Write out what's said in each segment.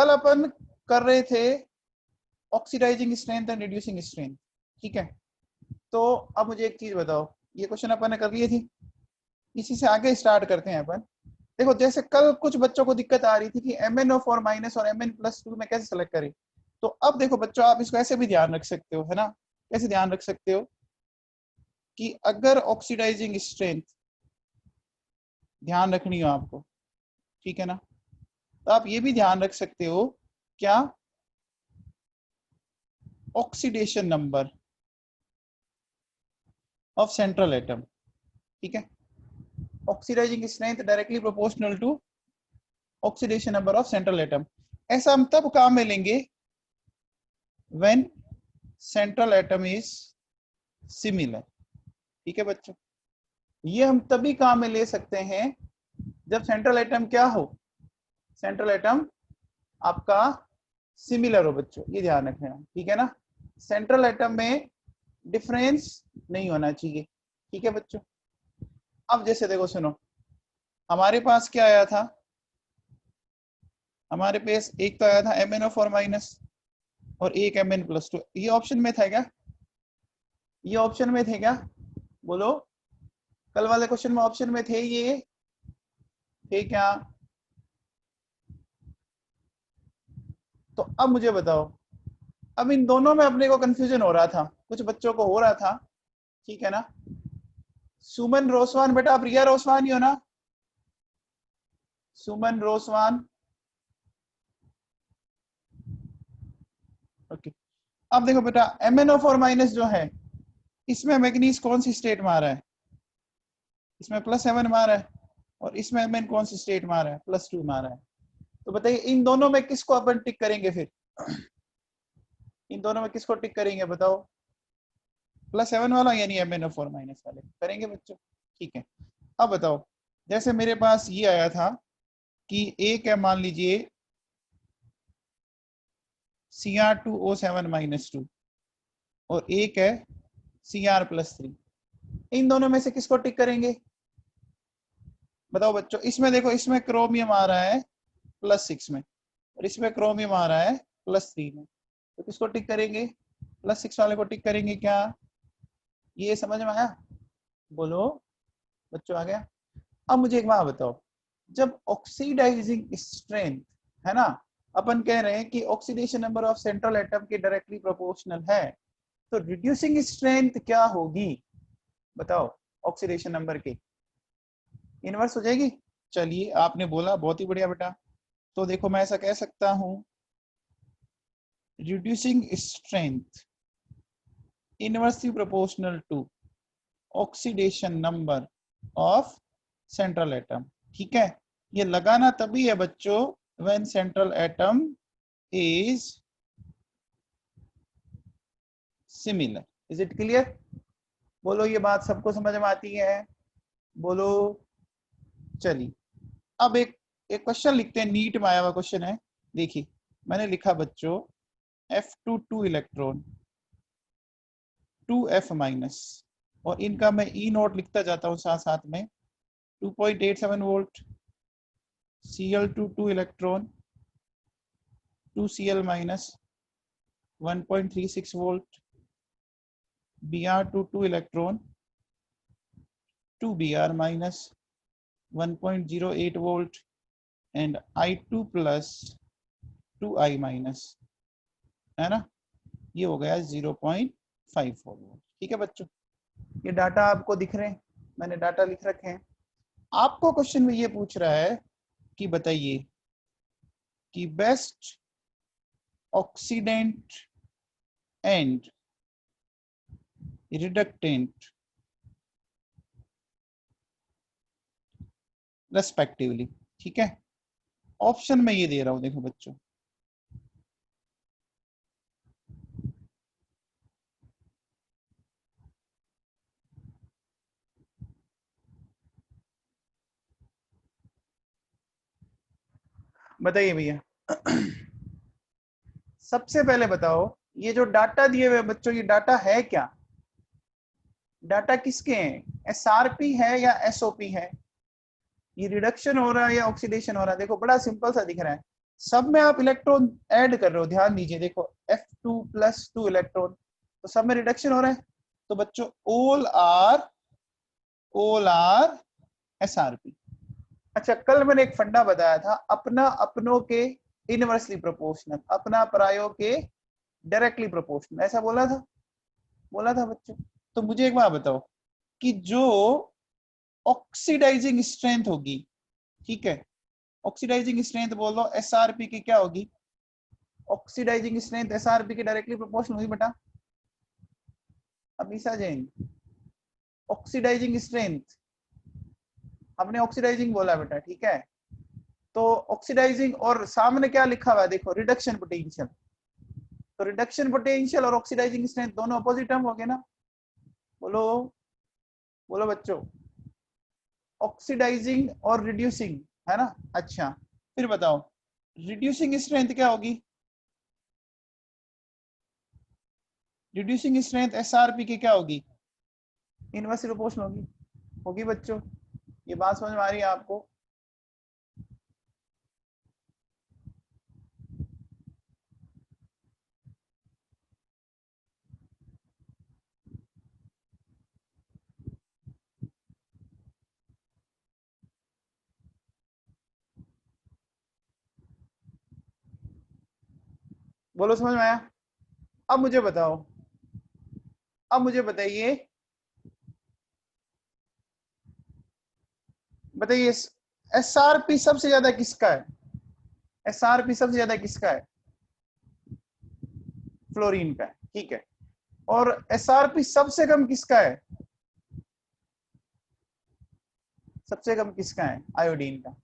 कल अपन कर रहे थे oxidising strength and reducing strength, ठीक है। तो अब मुझे एक चीज बताओ, ये क्वेश्चन अपन ने कर लिए थी, इसी से आगे स्टार्ट करते हैं अपन। देखो जैसे कल कुछ बच्चों को दिक्कत आ रही थी कि MnO4 माइनस और Mn+2 में कैसे सेलेक्ट करें। तो अब देखो बच्चों, आप इसको ऐसे भी ध्यान रख सकते हो, है ना। कैसे ध्यान रख सकते हो कि अगर ऑक्सीडाइजिंग स्ट्रेंथ ध्यान रखनी हो आपको, ठीक है ना, तो आप ये भी ध्यान रख सकते हो क्या, oxidation number of central atom, ठीक है। Oxidising strength directly proportional to oxidation number of central atom. ऐसा हम तब काम में लेंगे when central atom is similar, ठीक है बच्चों। ये हम तभी काम में ले सकते हैं जब सेंट्रल एटम क्या हो, सेंट्रल एटम आपका सिमिलर हो बच्चों, ये ध्यान रखना, ठीक है ना। सेंट्रल एटम में डिफरेंस नहीं होना चाहिए, ठीक है बच्चों। अब जैसे देखो सुनो, हमारे पास क्या आया था, हमारे पास एक तो आया था MnO4 माइनस और एक Mn+2, ये ऑप्शन में था क्या, ये ऑप्शन में थे क्या, बोलो। कल वाले क्वेश्चन में ऑप्शन में थे, ये थे क्या। तो अब मुझे बताओ, अब इन दोनों में अपने को कंफ्यूजन हो रहा था, कुछ बच्चों को हो रहा था, ठीक है ना। सुमन रोसवान, बेटा आप रिया रोसवान ही हो ना, सुमन रोसवान, ओके। अब देखो बेटा, MnO4 माइनस जो है, इसमें मैग्नीज कौन सी स्टेट में आ रहा है, इसमें +7 में आ रहा है, और इसमें Mn कौन सी स्टेट में आ रहा है, +2 में आ रहा है। तो बताइए इन दोनों में किसको अपन टिक करेंगे फिर, इन दोनों में किसको टिक करेंगे बताओ, +7 वाला यानी MnO4 माइनस वाले करेंगे बच्चों, ठीक है। अब बताओ, जैसे मेरे पास ये आया था कि एक है मान लीजिए Cr2O7-2 और एक है Cr+3, इन दोनों में से किसको टिक करेंगे बताओ बच्चों। इसमें देखो, इसमें क्रोमियम आ रहा है +6 में और इसमें क्रोमियम आ रहा है +3 में, तो किसको टिक करेंगे, +6 वाले को टिक करेंगे क्या, ये समझ में आया, बोलो बच्चों आ गया। अब मुझे एक बात बताओ, जब ऑक्सीडाइजिंग स्ट्रेंथ है ना, अपन कह रहे हैं कि oxidation number of central atom के डायरेक्टली प्रोपोर्शनल है, तो रिड्यूसिंग स्ट्रेंथ क्या होगी बताओ, ऑक्सीडेशन नंबर की इनवर्स हो जाएगी। चलिए आपने बोला, बहुत ही बढ़िया बेटा। तो देखो मैं ऐसा कह सकता हूं, reducing strength inversely proportional to oxidation number of central atom, ठीक है। ये लगाना तभी है बच्चों when central atom is similar. Is it clear, बोलो ये बात सबको समझ में आती है, बोलो। चलिए अब एक क्वेश्चन लिखते हैं, नीट में आया हुआ क्वेश्चन है, देखिए मैंने लिखा बच्चों F2 इलेक्ट्रॉन 2F माइनस, और इनका मैं ई नोट लिखता जाता हूं साथ साथ में, 2.87 volt, Cl2 electron 2Cl minus 1.36 volt, Br2 electron 2Br minus 1.08 volt and I2 plus 2I minus, है ना, ये हो गया 0.54 वोल्ट, ठीक है बच्चों। ये डाटा आपको दिख रहे हैं, मैंने डाटा लिख रखे हैं। आपको क्वेश्चन में ये पूछ रहा है कि बताइए कि best oxidant and reductant respectively, ठीक है। ऑप्शन में ये दे रहा हूं, देखो बच्चों, बताइए भैया। सबसे पहले बताओ, ये जो डाटा दिए हुए बच्चों, ये डाटा है क्या, डाटा किसके हैं, SRP है या SOP है, ये रिडक्शन हो रहा है या ऑक्सीडेशन हो रहा है। देखो बड़ा सिंपल सा दिख रहा है, सब में आप इलेक्ट्रॉन ऐड कर रहे हो, ध्यान दीजिए, देखो F2 + 2 इलेक्ट्रॉन, तो सब में रिडक्शन हो रहा है। तो बच्चों ऑल आर SRP। अच्छा, कल मैंने एक फंडा बताया था, अपना अपनों के इनवर्सली प्रोपोर्शनल, अपना परायों के डायरेक्टली प्रोपोर्शनल, ऐसा बोला था बच्चों। तो मुझे एक बात बताओ कि जो ऑक्सीडाइजिंग स्ट्रेंथ होगी, ठीक है, ऑक्सीडाइजिंग स्ट्रेंथ बोल दो SRP की क्या होगी? ऑक्सीडाइजिंग स्ट्रेंथ SRP के डायरेक्टली प्रोपोर्शनल होगी बेटा। अमीषा जैन, ऑक्सीडाइजिंग स्ट्रेंथ, हमने ऑक्सीडाइजिंग बोला बेटा, ठीक है। तो ऑक्सीडाइजिंग और सामने क्या लिखा हुआ है, देखो रिडक्शन पोटेंशियल। तो रिडक्शन पोटेंशियल और ऑक्सीडाइजिंग स्ट्रेंथ दोनों अपोजिट टर्म हो गए ना? बोलो बोलो बच्चों, ऑक्सीडाइजिंग और रिड्यूसिंग, है ना? अच्छा, फिर बताओ रिड्यूसिंग स्ट्रेंथ क्या होगी? रिड्यूसिंग स्ट्रेंथ SRP की क्या होगी? इनवर्सली प्रोपोर्शनल होगी बच्चों। ये बात समझ में आ रही है आपको? बोलो, समझ में आया? अब मुझे बताओ, अब मुझे बताइए, बताइए SRP सबसे ज्यादा किसका है? SRP सबसे ज्यादा किसका है? फ्लोरीन का है, ठीक है। और SRP सबसे कम किसका है? सबसे कम किसका है? आयोडीन का।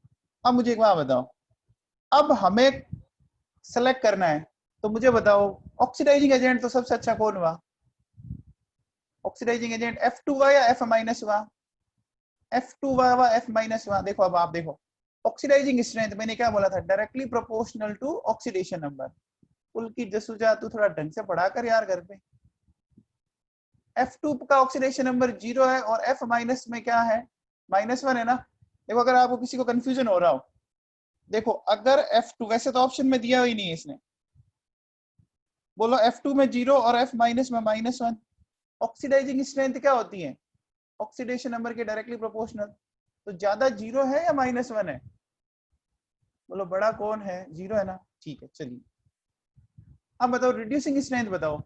अब मुझे एक बात बताओ, अब हमें सेलेक्ट करना है, तो मुझे बताओ ऑक्सीडाइजिंग एजेंट तो सबसे अच्छा कौन हुआ? ऑक्सीडाइजिंग एजेंट F2 हुआ या F- हुआ? F2 हुआ, F- हुआ। देखो, अब आप देखो, ऑक्सीडाइजिंग स्ट्रेंथ मैंने क्या बोला था? Directly proportional to oxidation number. Pulkit Jasuja, तू थोड़ा ढंग से पढ़ा कर यार घर पे। F2 का ऑक्सीडेशन नंबर 0 है और F- में क्या है? -1 है ना? देखो, अगर आपको किसी को कंफ्यूजन हो रहा हो, देखो अगर F2, वैसे तो ऑप्शन में दिया ही नहीं है इसने, बोलो F2 में 0 और F- में -1। ऑक्सीडाइजिंग स्ट्रेंथ क्या होती है? ऑक्सीडेशन नंबर के डायरेक्टली प्रोपोर्शनल। तो ज्यादा 0 है या -1 है? बोलो बड़ा कौन है? 0 है ना? ठीक है, चलिए अब बताओ रिड्यूसिंग स्ट्रेंथ बताओ।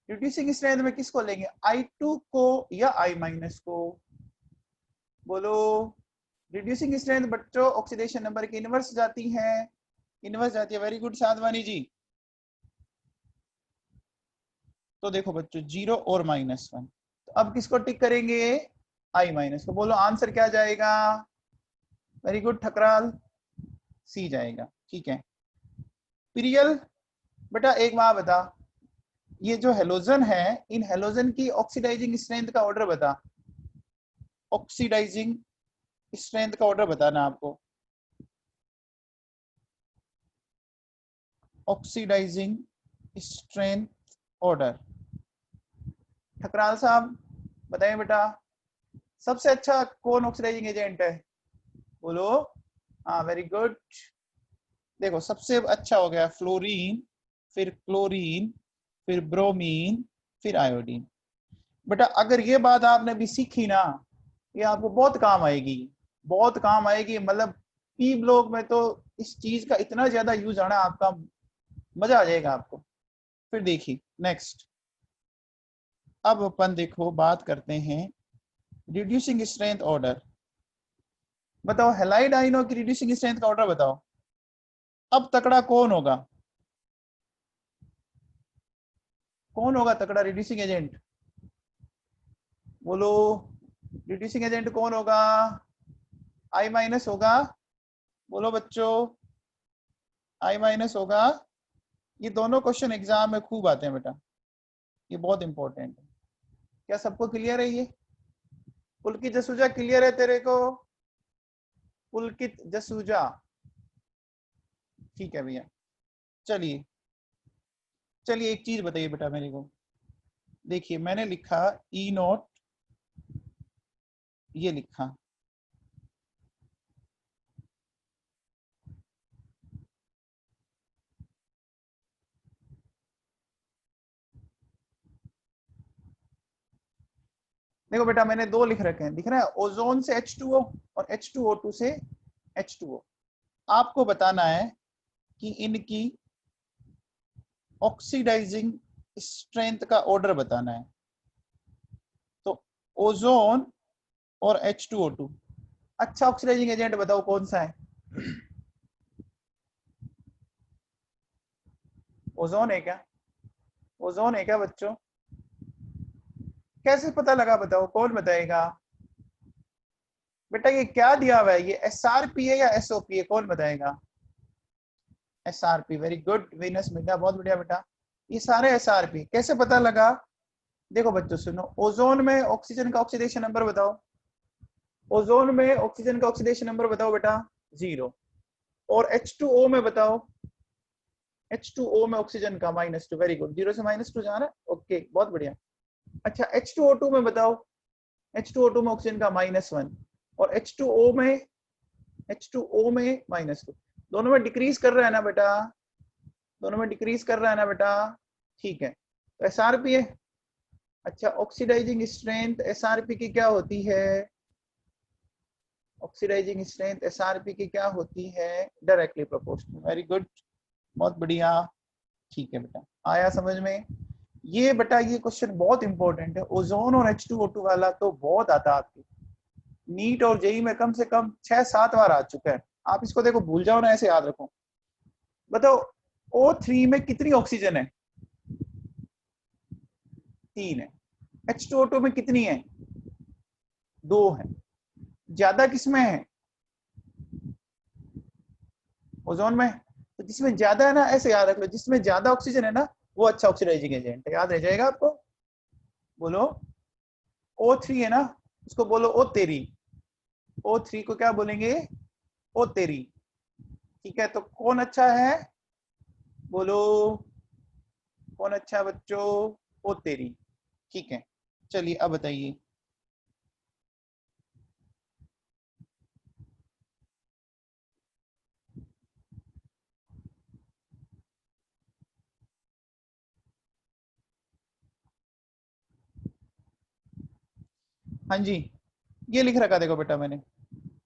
रिड्यूसिंग स्ट्रेंथ में किसको लेंगे? I2 को या I- को? बोलो। रिड्यूसिंग स्ट्रेंथ बच्चों ऑक्सीडेशन नंबर की इनवर्स जाती है, इनवर्स जाती है। वेरी गुड साधवानी जी। तो देखो बच्चों 0 और -1, तो अब किसको टिक करेंगे? I- को। बोलो आंसर क्या जाएगा? वेरी गुड ठकराल, सी जाएगा, ठीक है। प्रियल बेटा एक बात बता, ये जो हेलोजन है, इन हेलोजन की ऑक्सीडाइजिंग स्ट्रेंथ का ऑर्डर बता। ऑक्सीडाइजिंग स्ट्रेंथ का ऑर्डर बताना आपको। ऑक्सीडाइजिंग स्ट्रेंथ ऑर्डर, ठकराल साहब बताएं बेटा, सबसे अच्छा कौन ऑक्सीडाइजिंग एजेंट है? बोलो। हाँ, वेरी गुड। देखो सबसे अच्छा हो गया फ्लोरीन, फिर क्लोरीन, फिर ब्रोमीन, फिर आयोडीन। बेटा अगर ये बात आपने भी सीखी ना, ये आपको बहुत काम आएगी, बहुत काम आएगी। मतलब पी ब्लॉक में तो इस चीज का इतना ज्यादा यूज आना, आपका मजा आ जाएगा आपको। फिर देखिए नेक्स्ट, अब अपन देखो बात करते हैं रिड्यूसिंग स्ट्रेंथ ऑर्डर। बताओ हेलाइड आयनों की रिड्यूसिंग स्ट्रेंथ का ऑर्डर बताओ। अब तकड़ा कौन होगा? कौन होगा तकड़ा रिड्यूसिंग एजेंट? बोलो, रिड्यूसिंग एजेंट कौन होगा? I- होगा। बोलो बच्चों, I- होगा। ये दोनों क्वेश्चन एग्जाम में खूब आते हैं बेटा, ये बहुत इंपॉर्टेंट है। क्या सबको क्लियर है ये? पुलकित जसूजा क्लियर है तेरे को? पुलकित जसूजा, ठीक है भैया। चलिए चलिए एक चीज बताइए बेटा मेरे को। देखिए मैंने लिखा E0, ये लिखा, देखो बेटा मैंने दो लिख रखे हैं, दिख रहा है, ओजोन से H2O और H2O2 से H2O। आपको बताना है कि इनकी ऑक्सीडाइजिंग स्ट्रेंथ का ऑर्डर बताना है। तो ओजोन और H2O2, अच्छा ऑक्सीडाइजिंग एजेंट बताओ कौन सा है? ओजोन है क्या? ओजोन है क्या बच्चों? कैसे पता लगा बताओ, कौन बताएगा? बेटा ये क्या दिया हुआ है, ये SRP है या SOP है, कौन बताएगा? SRP, very good Venus media, बहुत बढ़िया बेटा, ये सारे SRP। कैसे पता लगा? देखो बच्चों सुनो, ओजोन में ऑक्सीजन का ऑक्सीडेशन नंबर बताओ, ओजोन में ऑक्सीजन का ऑक्सीडेशन नंबर बताओ बेटा, 0। और H2O में बताओ, H2O में ऑक्सीजन का -2, वेरी गुड, 0 से -2 जा रहा है, ओके बहुत बढ़िया। अच्छा H2O2 में बताओ, H2O2 में ऑक्सीजन का -1 और H2O में -2, दोनों में डिक्रीज कर रहा है ना बेटा, दोनों में डिक्रीज कर रहा है ना बेटा, ठीक है, तो SRP है। अच्छा ऑक्सीडाइजिंग स्ट्रेंथ SRP की क्या होती है? ऑक्सीडाइजिंग स्ट्रेंथ SRP की क्या होती है? डायरेक्टली प्रोपोर्शनल, वेरी गुड, बहुत बढ़िया, ठीक है बेटा, आया समझ में? ये बेटा ये क्वेश्चन बहुत इंपॉर्टेंट है, ओजोन और H2O2 वाला तो बहुत आता है आपके नीट और जेई में, कम से कम 6-7 बार आ चुका है। आप इसको देखो भूल जाओ ना, ऐसे याद रखो। बताओ O3 में कितनी ऑक्सीजन है? 3 है। H2O2 में कितनी है? 2 है। ज्यादा किसमें है? ओजोन में। तो जिसमें ज्यादा है ना, ऐसे याद रख लो, जिसमें ज्यादा ऑक्सीजन है ना वो अच्छा ऑक्सीडाइजिंग एजेंट है, याद रह जाएगा आपको। बोलो O3 है ना, उसको बोलो ओ तेरी, O3 को क्या बोलेंगे? ओ तेरी, ठीक है। तो कौन अच्छा है? बोलो कौन अच्छा है बच्चों? ओ तेरी, ठीक है। चलिए अब बताइए, हाँ जी, ये लिख रखा देखो बेटा मैंने,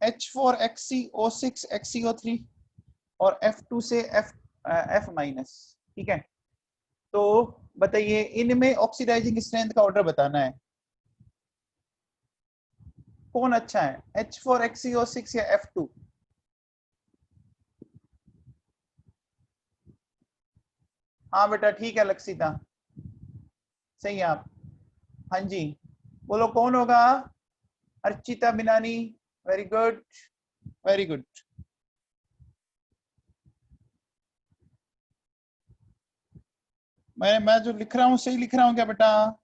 H4XCO6XCO3 और F2 से F-, ठीक है। तो बताइए इनमें ऑक्सीडाइजिंग स्ट्रेंथ का ऑर्डर बताना है, कौन अच्छा है, H4XCO6 या F2? हाँ बेटा ठीक है लक्षिता, सही है आप, हाँ जी, बोलो कौन होगा? अर्चिता बिनानी, वेरी गुड, वेरी गुड। मैं जो लिख रहा हूँ सही लिख रहा हूँ क्या बेटा?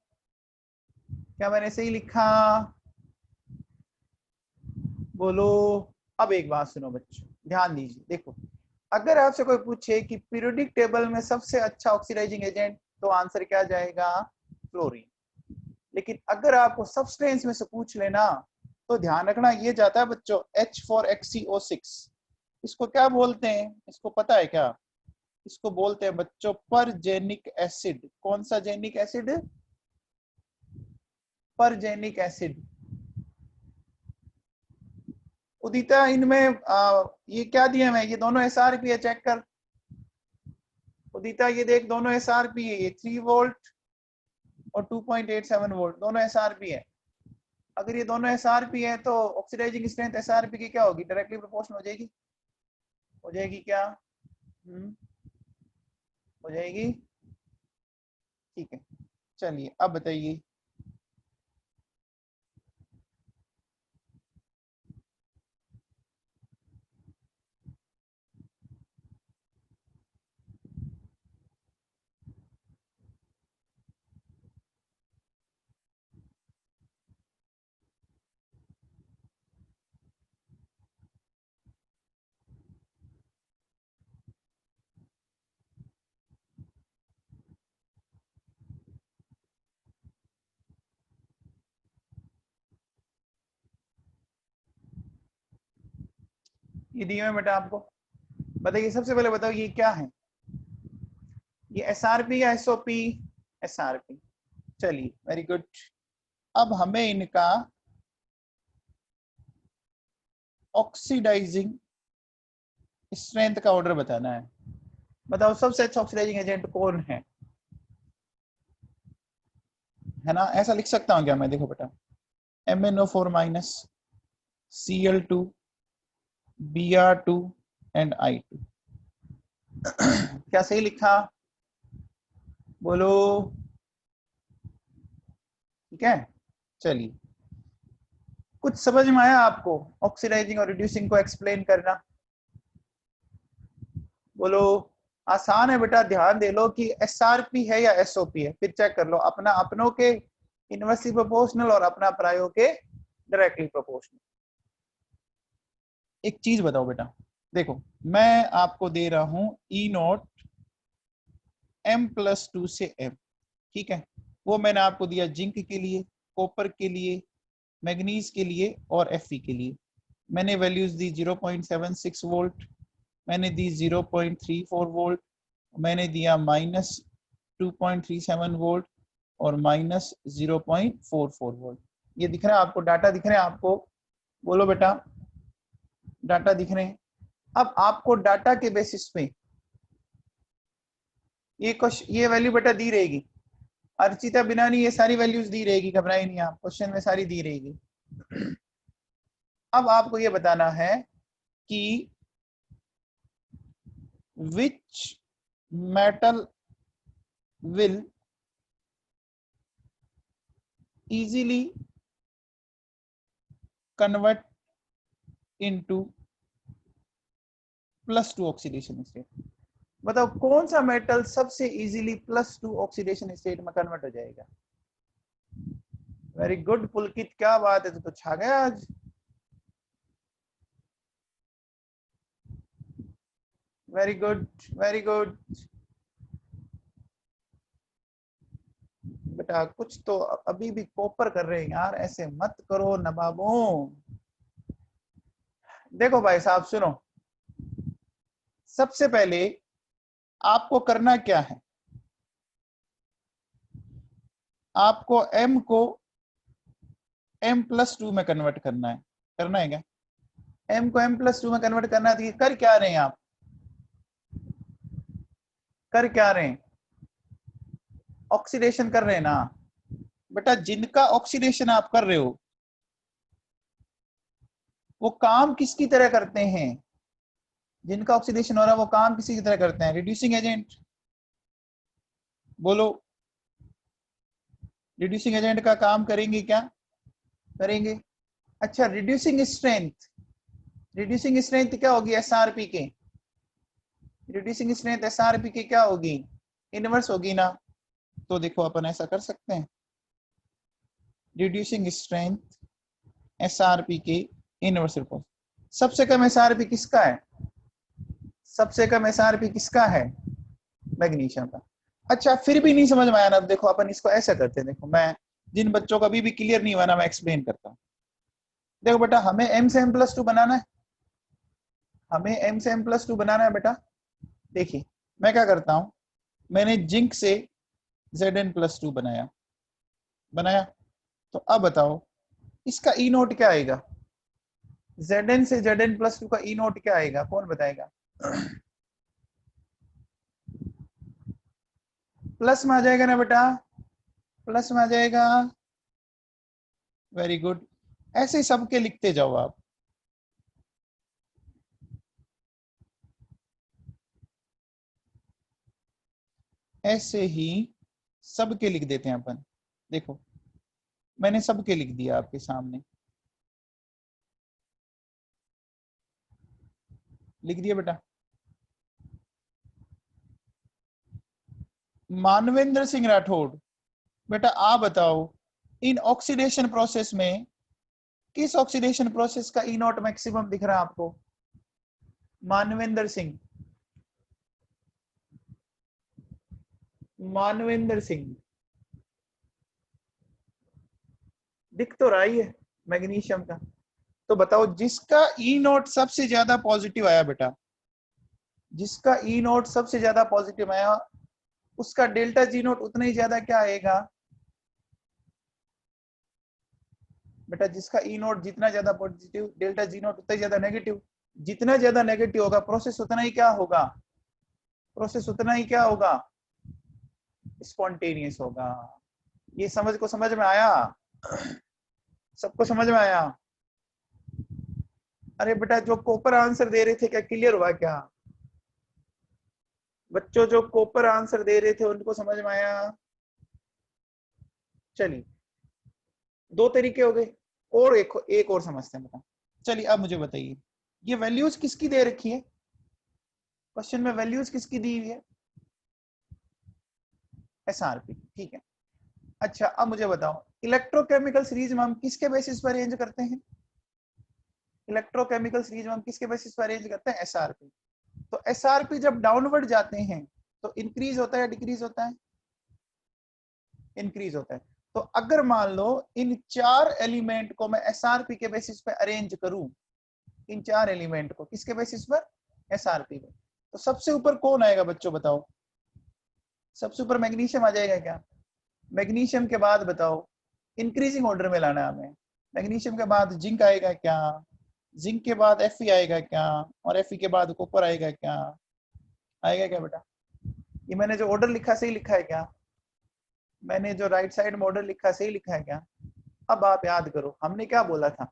क्या मैंने सही लिखा? बोलो। अब एक बात सुनो बच्चों, ध्यान दीजिए, देखो अगर आपसे कोई पूछे कि पीरियोडिक टेबल में सबसे अच्छा ऑक्सीडाइजिंग एजेंट, तो आंसर क्या जाएगा? फ्लोरीन। लेकिन अगर आपको सब्सटेंस में से पूछ लेना, तो ध्यान रखना ये जाता है बच्चों H4XCO6। इसको क्या बोलते हैं, इसको पता है क्या? इसको बोलते हैं बच्चों परजेनिक एसिड। कौन सा जेनिक एसिड? परजेनिक एसिड। उदिता इनमें ये क्या दिया मैं, ये दोनों SRP है, चेक कर उदिता, ये देख दोनों SRP है, ये 3 वोल्ट और 2.87 वोल्ट, दोनों SRP है। अगर ये दोनों SRP है तो ऑक्सीडाइजिंग स्ट्रेंथ SRP की क्या होगी? डायरेक्टली प्रोपोर्शनल हो जाएगी, हो जाएगी क्या? हो जाएगी, ठीक है। चलिए अब बताइए, ये दिए हैं बेटा आपको, बताइए सबसे पहले बताओ ये क्या है, ये SRP या SOP? SRP, चलिए वेरी गुड। अब हमें इनका ऑक्सीडाइजिंग स्ट्रेंथ का ऑर्डर बताना है। बताओ सबसे अच्छा ऑक्सीडाइजिंग एजेंट कौन है ना? ऐसा लिख सकता हूं क्या मैं? देखो बेटा, MnO4 minus Cl2 Br2 and I2। क्या सही लिखा? बोलो। ठीक है, चलिए। कुछ समझ में आया आपको ऑक्सीडाइजिंग और रिड्यूसिंग को एक्सप्लेन करना? बोलो। आसान है बेटा, ध्यान दे लो कि SRP है या SOP है, फिर चेक कर लो अपना अपनों के इनवर्सली प्रोपोर्शनल और अपना परायों के डायरेक्टली प्रोपोर्शनल। एक चीज बताओ बेटा, देखो मैं आपको दे रहा हूं E0 M+2 से M, ठीक है? वो मैंने आपको दिया जिंक के लिए, कॉपर के लिए, मैग्नीज के लिए और Fe के लिए। मैंने वैल्यूज दी 0.76 वोल्ट, मैंने दी 0.34 वोल्ट, मैंने दिया -2.37 वोल्ट और -0.44 वोल्ट। ये दिख रहा है आपको? डाटा दिख रहे हैं आपको? बोलो बेटा, डाटा दिख रहे हैं? अब आपको डाटा के बेसिस पे ये वैल्यू बेटा दी रहेगी। अर्चिता बिना नहीं, ये सारी वैल्यूज दी रहेगी, घबराई नहीं आप, क्वेश्चन में सारी दी रहेगी। अब आपको ये बताना है कि which metal will easily convert into +2 oxidation state. बताओ कौन सा मेटल सबसे इजीली +2 ऑक्सीडेशन स्टेट में कन्वर्ट हो जाएगा? वेरी गुड पुलकित, क्या बात है, तो छा गया आज। वेरी गुड, वेरी गुड बेटा, कुछ तो अभी भी कॉपर कर रहे हैं यार, ऐसे मत करो नवाबों। देखो भाई साहब सुनो, सबसे पहले आपको करना क्या है, आपको M को M+2 में कन्वर्ट करना है। करना है क्या? M को M+2 में कन्वर्ट करना है, तो कर क्या रहे हैं आप? कर क्या रहे हैं? ऑक्सीडेशन कर रहे हैं ना बेटा। जिनका ऑक्सीडेशन आप कर रहे हो वो काम किसकी तरह करते हैं? जिनका ऑक्सीडेशन हो रहा है वो काम किसी की तरह करते हैं? Reducing agent. बोलो, रिड्यूसिंग एजेंट का काम करेंगे क्या? करेंगे। अच्छा, रिड्यूसिंग स्ट्रेंथ, रिड्यूसिंग स्ट्रेंथ क्या होगी SRP के? रिड्यूसिंग स्ट्रेंथ SRP की क्या होगी? इनवर्स होगी ना। तो देखो अपन ऐसा कर सकते हैं, रिड्यूसिंग स्ट्रेंथ SRP के इनवर्स रिपोर्ट। सबसे कम SRP किसका है? सबसे कम SRP किसका है? मैग्नीशियम का। अच्छा फिर भी नहीं समझ में आया ना, देखो अपन इसको ऐसा करते हैं। देखो मैं, जिन बच्चों का अभी भी क्लियर नहीं हुआ ना, मैं एक्सप्लेन करता हूँ। देखो बेटा, हमें M से M+2 बनाना है, हमें M से M+2 बनाना है बेटा। देखिए मैं क्या करता हूं, मैंने जिंक से Zn+2 बनाया, बनाया। तो अब बताओ इसका E0 क्या आएगा? Zn से Zn+2 का E0 क्या आएगा, कौन बताएगा? प्लस में आ जाएगा ना बेटा, प्लस में आ जाएगा। वेरी गुड, ऐसे ही सबके लिखते जाओ आप। ऐसे ही सबके लिख देते हैं अपन। देखो मैंने सबके लिख दिया आपके सामने, लिख दिया बेटा। मानवेंद्र सिंह राठौड़, बेटा आप बताओ इन ऑक्सीडेशन प्रोसेस में किस ऑक्सीडेशन प्रोसेस का E0 मैक्सिमम दिख रहा है आपको? मानवेंद्र सिंह, मानवेंद्र सिंह दिख तो रहा ही है मैग्नीशियम का। तो बताओ जिसका E0 सबसे ज्यादा पॉजिटिव आया बेटा, जिसका E0 सबसे ज्यादा पॉजिटिव आया, उसका डेल्टा G0 उतना ही ज्यादा क्या आएगा? बेटा जिसका ई नोट जितना ज्यादा पॉजिटिव, डेल्टा जी नोट उतना ही ज्यादा नेगेटिव। जितना ज्यादा नेगेटिव होगा प्रोसेस उतना ही क्या होगा, प्रोसेस उतना ही क्या होगा, स्पॉन्टेनियस होगा। ये समझ में आया, सबको समझ में आया? अरे बेटा जो कॉपर आंसर दे रहे थे क्या क्लियर हुआ क्या? बच्चों जो कॉपर आंसर दे रहे थे उनको समझ में आया? चलिए दो तरीके हो गए, और एक और समझते हैं बेटा। चलिए अब मुझे बताइए, ये वैल्यूज किसकी दे रखी है, क्वेश्चन में वैल्यूज किसकी दी हुई है? एसआरपी, ठीक है। अच्छा अब मुझे बताओ, इलेक्ट्रोकेमिकल सीरीज में हम किसके बेसिस पर अरेंज करते हैं? इलेक्ट्रोकेमिकल सीरीज में हम किसके बेसिस पर अरेंज करते हैं? एसआरपी। तो एसआरपी जब डाउनवर्ड जाते हैं तो इंक्रीज होता है डिक्रीज होता है? इंक्रीज होता है। तो अगर मान लो इन चार एलिमेंट को मैं एसआरपी के बेसिस पे अरेंज करूं, इन चार एलिमेंट को किसके बेसिस पर? एसआरपी पे। तो सबसे ऊपर कौन आएगा बच्चों बताओ? सबसे ऊपर मैग्नीशियम आ जाएगा क्या? मैग्नीशियम के बाद बताओ, इंक्रीजिंग ऑर्डर में लाना हमें, मैग्नीशियम के बाद जिंक आएगा क्या? जिंक के बाद Fe आएगा क्या? और Fe के बाद कॉपर आएगा क्या? आएगा क्या बेटा? ये मैंने जो ऑर्डर लिखा सही लिखा है क्या? मैंने जो राइट साइड में ऑर्डर लिखा सही लिखा है क्या? अब आप याद करो हमने क्या बोला था,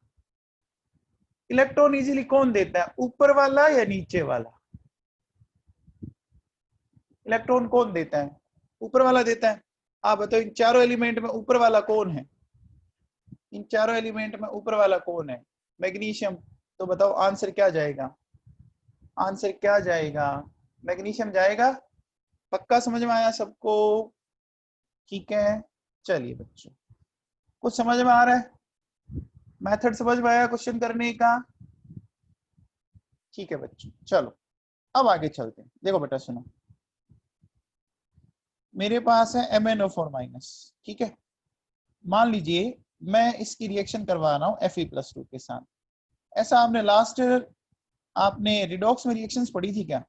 इलेक्ट्रॉन इजीली कौन देता है, ऊपर वाला या नीचे वाला? इलेक्ट्रॉन कौन देता है? ऊपर वाला देता है। आप बताओ इन चारों एलिमेंट में ऊपर वाला कौन है? इन चारों एलिमेंट में ऊपर वाला कौन है? मैग्नीशियम। तो बताओ आंसर क्या जाएगा, आंसर क्या जाएगा? मैग्नीशियम जाएगा। पक्का समझ में आया सबको? ठीक है। चलिए बच्चों कुछ समझ में आ रहा है, मेथड समझ में आया क्वेश्चन करने का? ठीक है बच्चों चलो अब आगे चलते हैं। देखो बेटा सुनो, मेरे पास है MnO4-, ठीक है। मान लीजिए मैं इसकी रिएक्शन करवा रहा हूँ Fe+2 के साथ। ऐसा आपने लास्ट, आपने रिडॉक्स में रिएक्शंस पढ़ी थी क्या?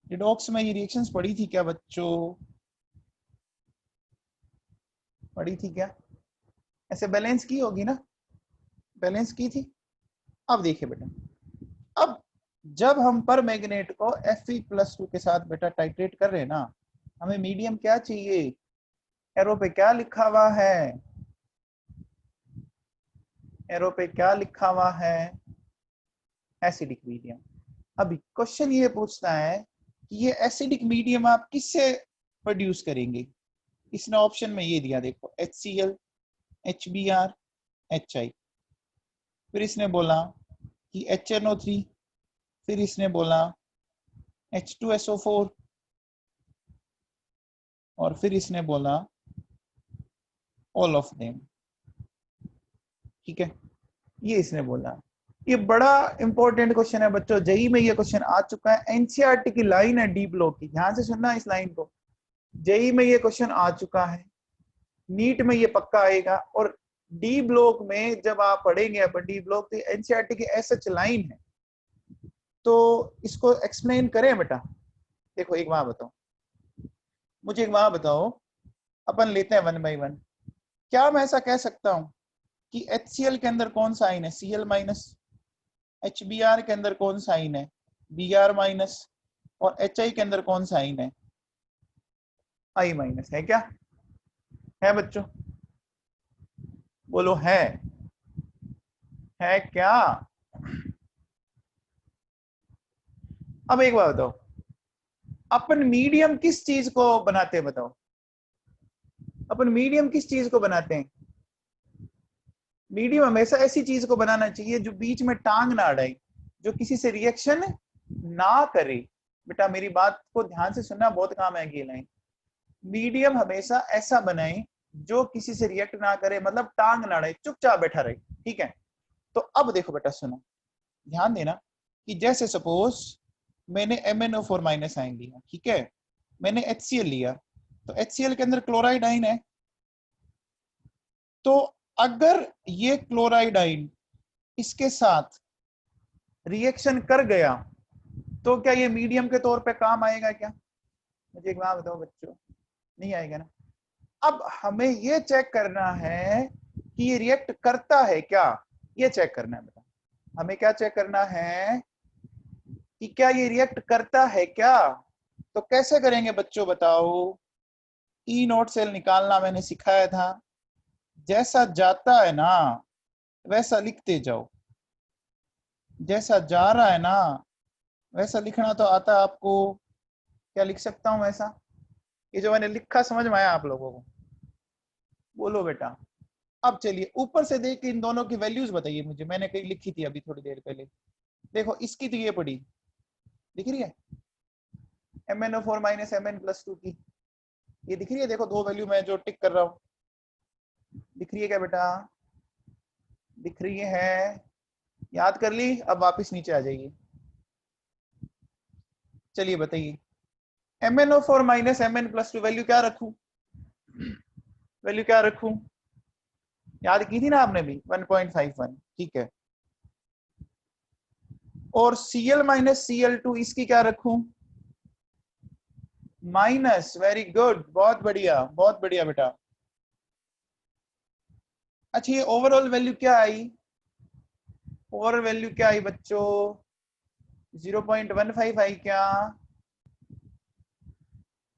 रिडॉक्स में ये रिएक्शंस पढ़ी थी क्या बच्चों? पढ़ी थी क्या? ऐसे बैलेंस की होगी ना, बैलेंस की थी। अब देखिए बेटा, अब जब हम पर मैग्नेट को Fe+2 के साथ बेटा टाइट्रेट कर रहे हैं ना, हमें मीडियम क्या चाहिए? एरो पे क्या लिखा हुआ है? एरो पे क्या लिखा हुआ है? Acidic medium. अभी क्वेश्चन ये पूछता है कि ये एसिडिक मीडियम आप किससे प्रोड्यूस करेंगे? इसने ऑप्शन में ये दिया देखो, HCl, HBr, HI। फिर इसने बोला कि HNO3, फिर इसने बोला H2SO4, और फिर इसने बोला ऑल ऑफ देम। ठीक है, ये इसने बोला। ये बड़ा इंपॉर्टेंट क्वेश्चन है बच्चों, जेई में ये क्वेश्चन आ चुका है। एनसीईआरटी की लाइन है डी ब्लॉक की, ध्यान से सुनना इस लाइन को। जेई में ये क्वेश्चन आ चुका है, नीट में ये पक्का आएगा, और डी ब्लॉक में जब आप पढ़ेंगे अपन डी ब्लॉक, तो एनसीईआरटी की एसएच लाइन है। तो इसको एक्सप्लेन करें बेटा। देखो एक बात बताओ, मुझे एक बात बताओ, अपन लेते हैं 1 by 1। क्या मैं ऐसा कह सकता हूं कि HCl के अंदर कौन सा आइन है? Cl-, HBr के अंदर कौन सा आइन है? Br-, और HI के अंदर कौन सा आइन है? I-, है क्या? है बच्चों? बोलो है क्या? अब एक बात बताओ, अपन मीडियम किस चीज को बनाते हैं बताओ? अपन मीडियम किस चीज को बनाते हैं? मीडियम हमेशा ऐसी चीज को बनाना चाहिए जो बीच में टांग ना अड़ाए, जो किसी से रिएक्शन ना करे। बेटा मेरी बात को ध्यान से सुनना, बहुत काम है ये लाइन। मीडियम हमेशा ऐसा बनाए जो किसी से रिएक्ट ना करे, मतलब टांग ना अड़ाए, चुपचाप बैठा रहे। ठीक है, तो अब देखो बेटा सुनो, ध्यान देना कि जैसे सपोज मैंने MnO4- आइन लिया, ठीक है, मैंने HCl लिया, तो HCl के अंदर क्लोराइड आइन है। तो अगर ये क्लोराइड आइन इसके साथ रिएक्शन कर गया तो क्या ये मीडियम के तौर पे काम आएगा क्या? मुझे एक बात बताओ बच्चों, नहीं आएगा ना। अब हमें ये चेक करना है कि ये रिएक्ट करता है क्या, ये चेक करना है बेटा। हमें क्या चेक करना है कि क्या ये रिएक्ट करता है क्या। तो कैसे करेंगे बच्चों बताओ। ई नोट सेल निकालना मैंने सिखाया था, जैसा जाता है ना वैसा लिखते जाओ, जैसा जा रहा है ना वैसा लिखना तो आता है आपको। क्या लिख सकता हूं वैसा, ये जो मैंने लिखा समझ में आया आप लोगों को, बोलो बेटा। अब चलिए ऊपर से देख के इन दोनों की वैल्यूज बताइए मुझे, मैंने कहीं लिखी थी अभी थोड़ी देर पहले। देखो इसकी तो ये पड़ी, दिख रही है MnO4 माइनस Mn+2 की, ये दिख रही है। देखो दो वैल्यू मैं जो टिक कर रहा हूं, दिख रही है क्या बेटा, दिख रही है। याद कर ली, अब वापस नीचे आ जाइए। चलिए बताइए MnO4 माइनस Mn+2 वैल्यू क्या रखूं, वैल्यू क्या रखूं, याद की थी ना आपने भी 1.51, ठीक है। और Cl माइनस Cl2 इसकी क्या रखूं, माइनस। वेरी गुड, बहुत बढ़िया बेटा। अच्छा ये ओवरऑल वैल्यू क्या आई, ओवरऑल वैल्यू क्या आई बच्चों, 0.15 आई क्या,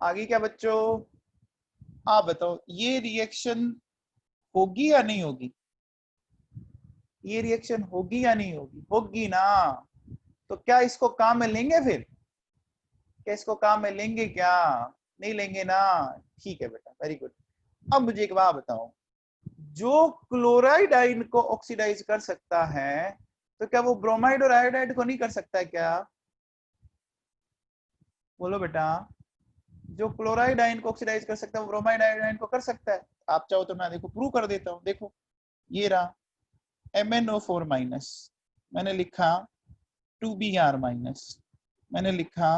आगे क्या बच्चों। आप बताओ ये रिएक्शन होगी या नहीं होगी, ये रिएक्शन होगी या नहीं होगी, होगी ना। तो क्या इसको काम में लेंगे फिर, क्या इसको काम में लेंगे क्या, नहीं लेंगे ना। ठीक है बेटा, वेरी गुड। अब मुझे एक बात बताओ, जो क्लोराइड आयन को ऑक्सीडाइज कर सकता है तो क्या वो ब्रोमाइड और आयोडाइड को नहीं कर सकता है क्या, बोलो बेटा। जो क्लोराइड आयन को ऑक्सीडाइज कर सकता है वो ब्रोमाइड आयोडाइड को कर सकता है। आप चाहो तो मैं देखो प्रूव कर देता हूं, देखो ये रहा MnO4 माइनस, मैंने लिखा 2Br माइनस, मैंने लिखा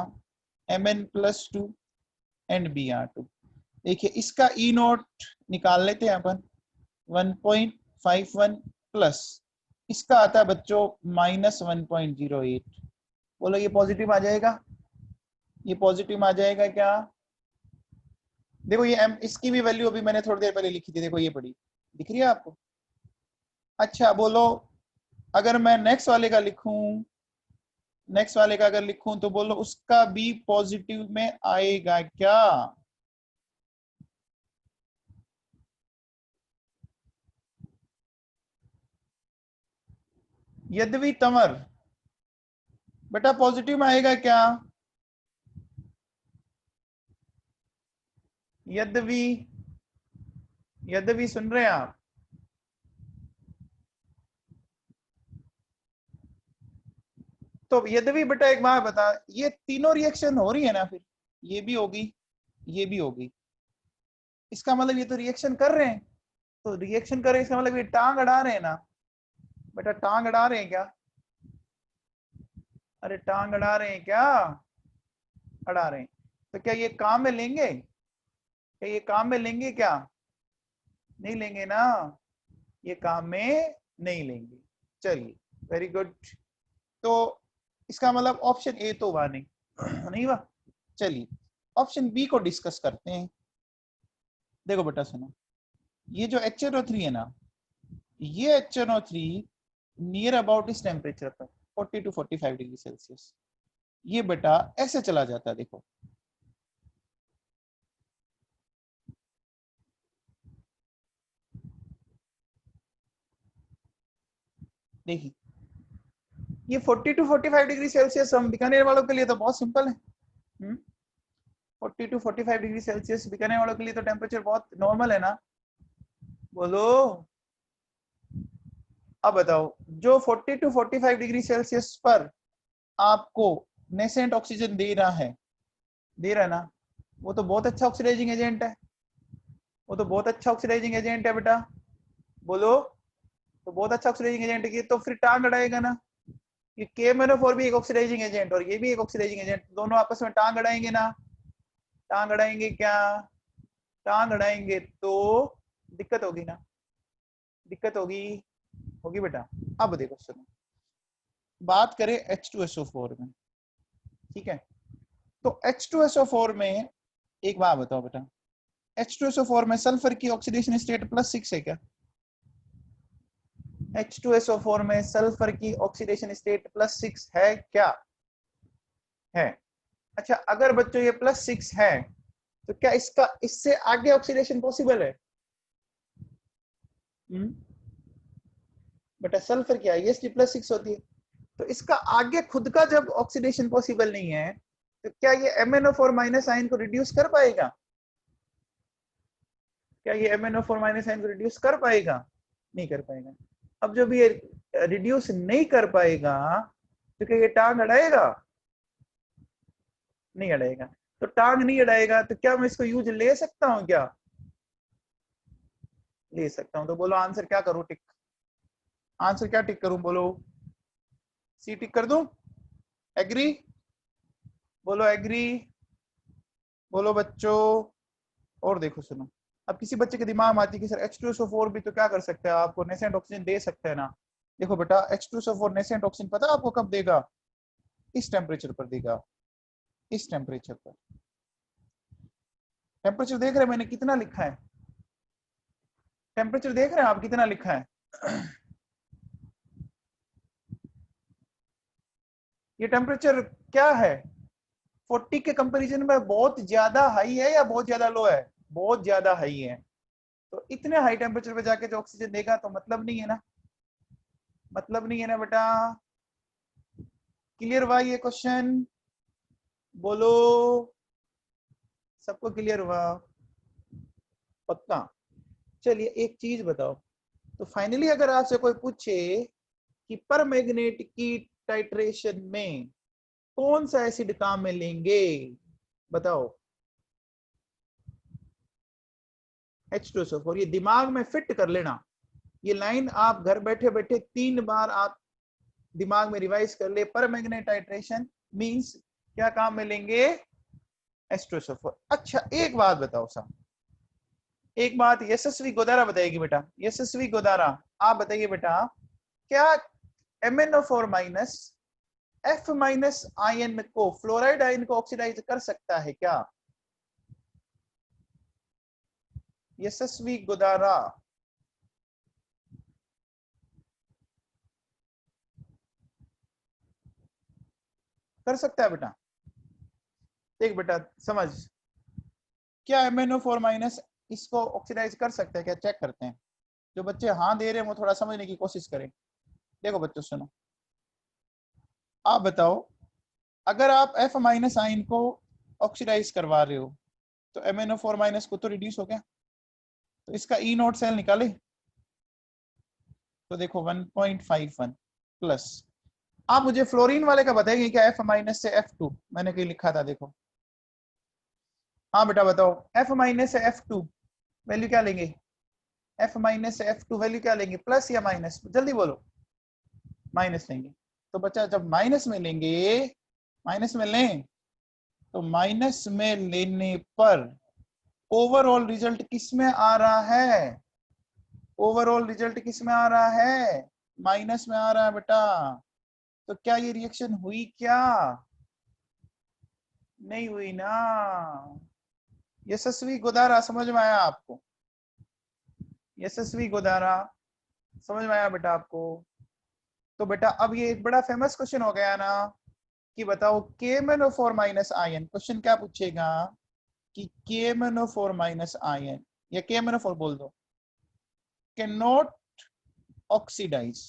Mn+2 एंड Br2। देखिए इसका ई नोट निकाल लेते हैं अपन, 1.51 प्लस इसका आता है बच्चों -1.08। बोलो ये पॉजिटिव आ जाएगा, ये पॉजिटिव आ जाएगा क्या। देखो ये एम, इसकी भी वैल्यू अभी मैंने थोड़ी देर पहले लिखी थी, देखो ये पड़ी, दिख रही है आपको। अच्छा बोलो अगर मैं नेक्स्ट वाले का लिखूं, नेक्स्ट वाले का अगर लिखूं तो बोलो उसका भी पॉजिटिव में आएगा क्या। यद्यपि तमर बेटा पॉजिटिव में आएगा क्या, यद्यपि, यद्यपि सुन रहे हैं आप। तो यद्यपि बेटा एक बात बता, ये तीनों रिएक्शन हो रही है ना, फिर ये भी होगी, ये भी होगी, इसका मतलब ये तो रिएक्शन कर रहे हैं। तो रिएक्शन कर रहे हैं इसका मतलब ये टांग अड़ा रहे हैं ना, बेटा टांग अड़ा रहे हैं क्या, अरे टांग अड़ा रहे हैं क्या, अड़ा रहे हैं। तो क्या ये काम में लेंगे, क्या ये काम में लेंगे क्या, नहीं लेंगे ना, ये काम में नहीं लेंगे। चलिए वेरी गुड। तो इसका मतलब ऑप्शन ए तो हुआ नहीं, नहीं हुआ। चलिए ऑप्शन बी को डिस्कस करते हैं। देखो बेटा सुनो, ये जो HNO3 है ना, ये HNO3 नियर अबाउट इस टेम्परेचर पर 40 to 45 डिग्री सेल्सियस, ये बेटा ऐसे चला जाता है। देखो देखिए ये 40 to 45 डिग्री सेल्सियस हम बीकानेर वालों के लिए तो बहुत सिंपल है। 40 to 45 डिग्री सेल्सियस बीकानेर वालों के लिए तो टेम्परेचर बहुत नॉर्मल है ना, बोलो। अब बताओ जो 40 to 45 डिग्री सेल्सियस पर आपको नेसेंट ऑक्सीजन दे रहा है, दे रहा है ना, वो तो बहुत अच्छा ऑक्सीडाइजिंग एजेंट है, वो तो बहुत अच्छा ऑक्सीडाइजिंग एजेंट है बेटा, बोलो। तो बहुत अच्छा ऑक्सीडाइजिंग एजेंट है, तो फिर टांग अड़ाएगा ना, ये KMnO4 भी एक ऑक्सीडाइजिंग एजेंट और ये भी एक ऑक्सीडाइजिंग एजेंट, दोनों आपस में टांग अड़ाएंगे ना, टांग अड़ाएंगे क्या, टांग अड़ाएंगे तो दिक्कत होगी ना, दिक्कत होगी, होगी बेटा। अब देखो सुनो, बात करें H2SO4 में, ठीक है। तो H2SO4 में एक बात बताओ बेटा, H2SO4 में सल्फर की ऑक्सीडेशन स्टेट +6 है क्या, H2SO4 में सल्फर की ऑक्सीडेशन स्टेट +6 है क्या? है। अच्छा, अगर बच्चों ये +6 है तो क्या इसका इससे आगे ऑक्सीडेशन पॉसिबल है? बेटा सल्फर की ISD +6 होती है, तो इसका आगे खुद का जब ऑक्सीडेशन पॉसिबल नहीं है तो क्या ये MnO4- आयन को रिड्यूस कर पाएगा? क्या ये MnO4- आयन को रिड्यूस कर पाएगा? नहीं कर पाएगा। अब जब ये रिड्यूस नहीं कर पाएगा तो क्या ये टांग अड़ाएगा? नहीं अड़ाएगा। तो टांग नहीं अड़ाएगा तो क्या मैं इसको यूज ले सकता हूं क्या? ले सकता हूं। तो बोलो आंसर क्या करूं, टिक? आंसर क्या टिक करूं बोलो? सी टिक कर दूं? एग्री? बोलो एग्री। बोलो बच्चों। और देखो सुनो, अब किसी बच्चे के दिमाग में आती है कि सर H2SO4 भी तो क्या कर सकता है, आपको नेसेंट ऑक्सीजन दे सकता है ना। देखो बेटा H2SO4 नेसेंट ऑक्सीजन पता है आपको कब देगा? इस टेम्परेचर पर देगा, इस टेम्परेचर पर। टेम्परेचर देख रहे हैं मैंने कितना लिखा है? टेम्परेचर देख रहे हैं आप कितना लिखा है? ये टेम्परेचर क्या है? 40 के कंपैरिजन में बहुत ज्यादा हाई है या बहुत ज्यादा लो है? बहुत ज्यादा हाई है। तो इतने हाई टेम्परेचर पे जाके जो ऑक्सीजन देगा तो मतलब नहीं है ना, मतलब नहीं है ना बेटा। क्लियर हुआ ये क्वेश्चन? बोलो, सबको क्लियर हुआ? पक्का? चलिए एक चीज बताओ, तो फाइनली अगर आपसे कोई पूछे कि पर मैग्नेट की टाइट्रेशन में कौन सा एसिड काम में लेंगे, बताओ? H2SO4। ये दिमाग में फिट कर लेना, ये लाइन आप घर बैठे बैठे 3 बार आप दिमाग में रिवाइज कर ले। पर मैग्नेट टाइट्रेशन मींस क्या काम में लेंगे? H2SO4। अच्छा एक बात बताओ साहब, एक बात यशस्वी गोदारा बताएगी बेटा। यशस्वी गोदारा आप बताइए बेटा, क्या MnO4- F- आयन को, फ्लोराइड आयन को ऑक्सीडाइज कर सकता है क्या? यशस्वी गोदारा। कर सकता है बेटा? देख बेटा समझ, क्या MnO4- इसको ऑक्सीडाइज कर सकते हैं क्या? चेक करते हैं। जो बच्चे हाँ दे रहे हैं वो थोड़ा समझने की कोशिश करें। देखो बच्चों सुनो, आप बताओ, अगर आप F- आयन को ऑक्सीडाइज करवा रहे हो तो MnO4- को तो रिड्यूस हो गया, तो इसका E नोट सेल निकाले तो देखो 1.51 प्लस। आप मुझे फ्लोरीन वाले का बताएंगे क्या? F- से F2 मैंने कहीं लिखा था, देखो। हाँ बेटा बताओ, F- से F2 वैल्यू क्या लेंगे? F- से F2 वैल्यू क्या लेंगे, प्लस या माइनस? जल्दी बोलो। माइनस लेंगे। तो बच्चा जब माइनस में लेंगे, माइनस में लें तो माइनस में लेने पर ओवरऑल रिजल्ट किस में आ रहा है? ओवरऑल रिजल्ट किस में आ रहा है? माइनस में आ रहा है बेटा। तो क्या ये रिएक्शन हुई क्या? नहीं हुई ना। यशस्वी गोदारा समझ में आया आपको? यशस्वी गोदारा समझ में आया बेटा आपको? तो बेटा अब ये एक बड़ा फेमस क्वेश्चन हो गया ना कि बताओ KMnO4- आयन, क्वेश्चन क्या पूछेगा कि KMnO4- आयन या KMnO4 बोल दो, कैन नॉट ऑक्सीडाइज।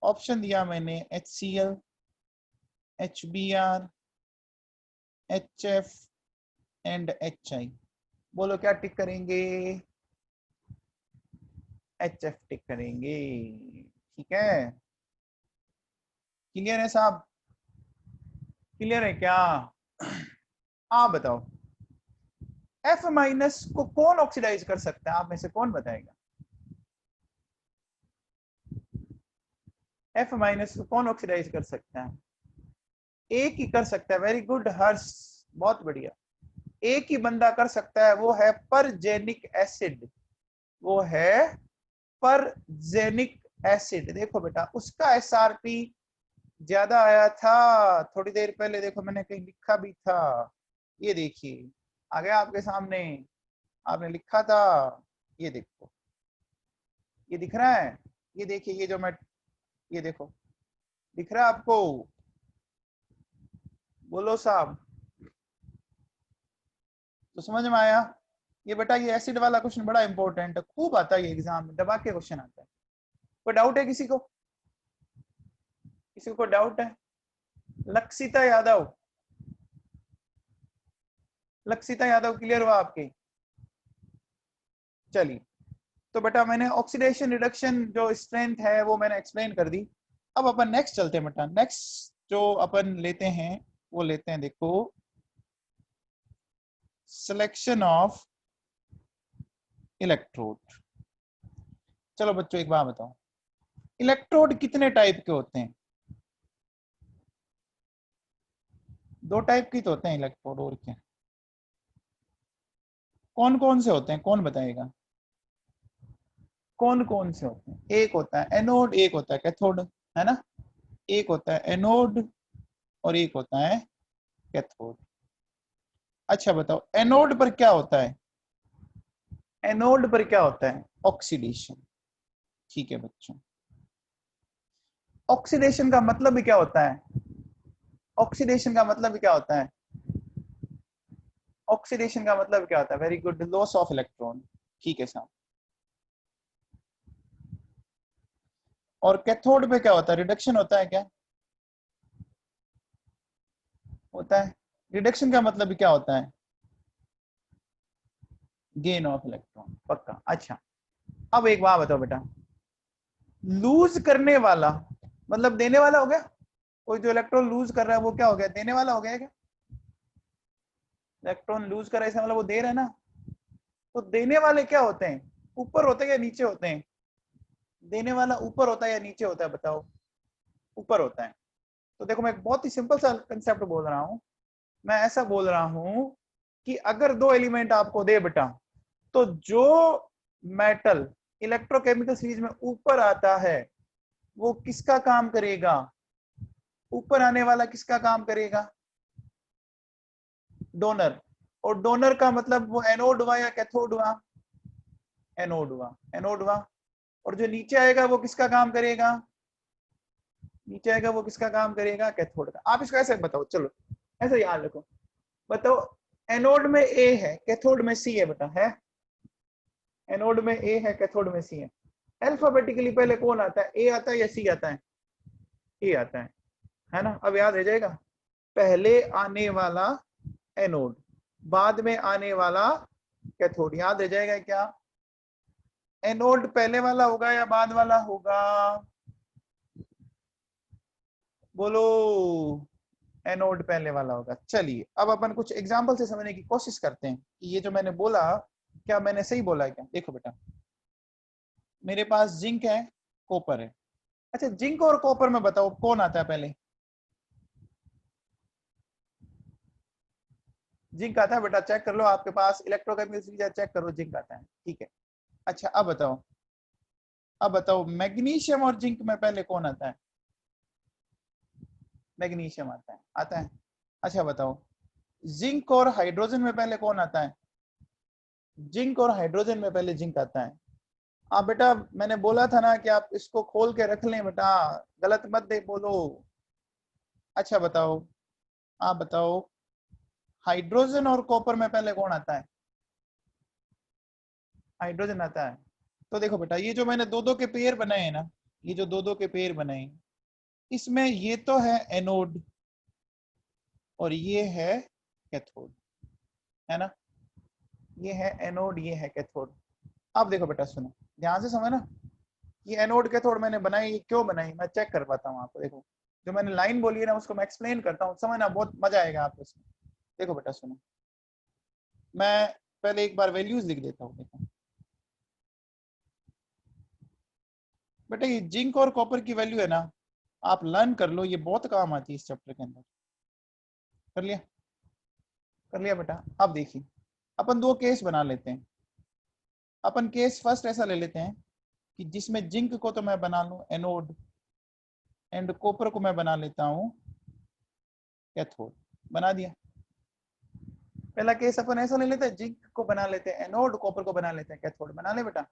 ऑप्शन दिया मैंने HCl, HBr, HF and HI। बोलो क्या टिक करेंगे? HF टिक करेंगे। ठीक है, क्लियर है साहब? क्लियर है क्या? आप बताओ, F- को कौन ऑक्सीडाइज कर सकता है, आप में से कौन बताएगा? F- को कौन ऑक्सीडाइज कर सकता है? एक ही कर सकता है। वेरी गुड हर्ष, बहुत बढ़िया। एक ही बंदा कर सकता है, वो है परजेनिक एसिड। वो है परजेनिक एसिड। देखो बेटा उसका SRP ज्यादा आया था थोड़ी देर पहले, देखो मैंने कहीं लिखा भी था, ये देखिए आ गया आपके सामने, आपने लिखा था, ये देखो ये दिख रहा है। ये देखिए, ये जो मैं, ये देखो, दिख रहा है आपको? बोलो साहब, तो समझ में आया? ये बेटा, ये एसिड वाला क्वेश्चन बड़ा इंपॉर्टेंट है, खूब आता है ये एग्जाम में, दबा के क्वेश्चन आता है। कोई डाउट है किसी को? किसी को डाउट है? लक्षिता यादव, लक्षिता यादव क्लियर हुआ आपके? चलिए, तो बेटा मैंने ऑक्सीडेशन रिडक्शन जो स्ट्रेंथ है वो मैंने एक्सप्लेन कर दी। अब अपन नेक्स्ट चलते हैं बेटा। नेक्स्ट जो अपन लेते हैं वो लेते हैं, देखो, सिलेक्शन ऑफ इलेक्ट्रोड। चलो बच्चों एक बात बताओ, इलेक्ट्रोड कितने टाइप के होते हैं? दो टाइप की तो होते हैं इलेक्ट्रोड, और क्या? कौन कौन से होते हैं, कौन बताएगा? कौन कौन से होते हैं? एक होता है एनोड, एक होता है कैथोड, है ना? एक होता है एनोड और एक होता है कैथोड। अच्छा बताओ, एनोड पर क्या होता है? एनोड पर क्या होता है? ऑक्सीडेशन। ठीक है बच्चों, ऑक्सीडेशन का मतलब भी क्या होता है? ऑक्सीडेशन का मतलब भी क्या होता है? ऑक्सीडेशन का मतलब क्या होता है? Very good, loss of electron. ठीक है साहब। और कैथोड पे क्या होता है? रिडक्शन होता है क्या? होता है। रिडक्शन का मतलब भी क्या होता है? गेन ऑफ इलेक्ट्रॉन, पक्का। अच्छा, अब एक बात बताओ बेटा, लूज करने वाला मतलब देने वाला हो गया? कोई जो इलेक्ट्रॉन लूज कर रहा है वो क्या हो गया? देने वाला हो गया क्या? इलेक्ट्रॉन लूज कर रहा है इसका मतलब वो दे रहा है ना। तो देने वाले क्या होते हैं? ऊपर होते हैं या नीचे होते हैं? देने वाला ऊपर होता है या नीचे होता है, बताओ? ऊपर होता है। तो देखो, मैं एक बहुत ही सिंपल सा कंसेप्ट बोल रहा हूं। मैं ऐसा बोल रहा हूं कि अगर दो एलिमेंट आपको दे बेटा, तो जो मेटल इलेक्ट्रोकेमिकल सीरीज में ऊपर आता है वो किसका काम करेगा? ऊपर आने वाला किसका काम करेगा? डोनर। और डोनर का मतलब वो एनोड हुआ या कैथोड हुआ? एनोड हुआ, एनोड हुआ। और जो नीचे आएगा वो किसका काम करेगा? नीचे आएगा वो किसका काम करेगा? कैथोड का। आप इसको ऐसे बताओ, चलो ऐसे याद रखो। बताओ, एनोड में ए है, कैथोड में सी है बेटा, है? एनोड में ए है, कैथोड में सी है। अल्फाबेटिकली पहले कौन आता है? ए आता है या सी आता है? ए आता है ना? अब याद रह जाएगा, पहले आने वाला एनोड, बाद में आने वाला कैथोड। याद रह जाएगा क्या? एनोड पहले वाला होगा या बाद वाला होगा? बोलो। एनोड पहले वाला होगा। चलिए, अब अपन कुछ एग्जांपल से समझने की कोशिश करते हैं कि ये जो मैंने बोला, क्या मैंने सही बोला है क्या? देखो बेटा, मेरे पास जिंक है, कॉपर है। अच्छा, जिंक और कॉपर में बताओ कौन आता है पहले? जिंक आता है बेटा, चेक कर लो, आपके पास इलेक्ट्रोकेमिकल सीरीज है, चेक करो, जिंक आता है। ठीक है। अच्छा, अब बताओ, अब बताओ मैग्नीशियम और जिंक में पहले कौन आता है? मैग्नीशियम आता है, आता है। अच्छा बताओ, जिंक और हाइड्रोजन में पहले कौन आता है? जिंक और हाइड्रोजन में पहले जिंक आता है। हाँ बेटा, मैंने बोला था ना कि आप इसको खोल के रख लें बेटा, गलत मत दे बोलो। अच्छा बताओ, आप बताओ, हाइड्रोजन और कॉपर में पहले कौन आता है? हाइड्रोजन आता है। तो देखो बेटा, ये जो मैंने दो दो के पेयर बनाए हैं ना, ये जो दो दो के पेयर बनाए हैं, इसमें ये तो है एनोड और ये है कैथोड, है ना? ये है एनोड, ये है कैथोड। अब देखो बेटा, सुनो ध्यान से, समझ ना, ये एनोड कैथोड मैंने बनाई, ये क्यों बनाई मैं चेक कर पाता हूँ आपको। देखो, जो मैंने लाइन बोली है ना उसको मैं एक्सप्लेन करता हूँ, समझना, बहुत मजा आएगा आपको इसमें। देखो बेटा सुनो, मैं पहले एक बार वैल्यूज लिख देता हूँ। देखो बेटा, ये जिंक और कॉपर की वैल्यू है ना, आप लर्न कर लो, ये बहुत काम आती है इस चैप्टर के अंदर। कर लिया? कर लिया बेटा। अब देखिए, अपन दो केस बना लेते हैं। अपन केस फर्स्ट ऐसा ले लेते हैं कि जिसमें जिंक को तो मैं बना लूं एनोड, एंड कॉपर को मैं बना लेता हूं कैथोड। बना दिया। पहला केस अपन ऐसा ले लेते हैं, जिंक को बना लेते हैं एनोड, कॉपर को बना लेते हैं कैथोड। बना ले बेटा,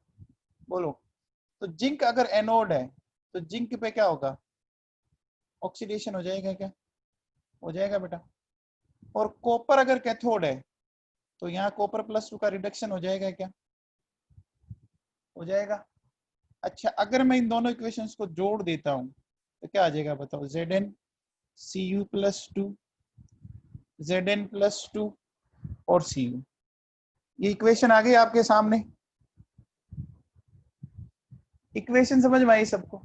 बोलो। तो जिंक अगर एनोड है तो जिंक पे क्या होगा, ऑक्सीडेशन हो जाएगा क्या, हो जाएगा बेटा। और कॉपर अगर कैथोड है तो यहाँ कॉपर +2 का रिडक्शन हो जाएगा क्या, हो जाएगा। अच्छा अगर मैं इन दोनों इक्वेशंस को जोड़ देता हूं तो क्या आ जाएगा बताओ, ZnCu+2 Zn+2 और Cu। ये इक्वेशन आ गई आपके सामने, इक्वेशन समझ में आई सबको,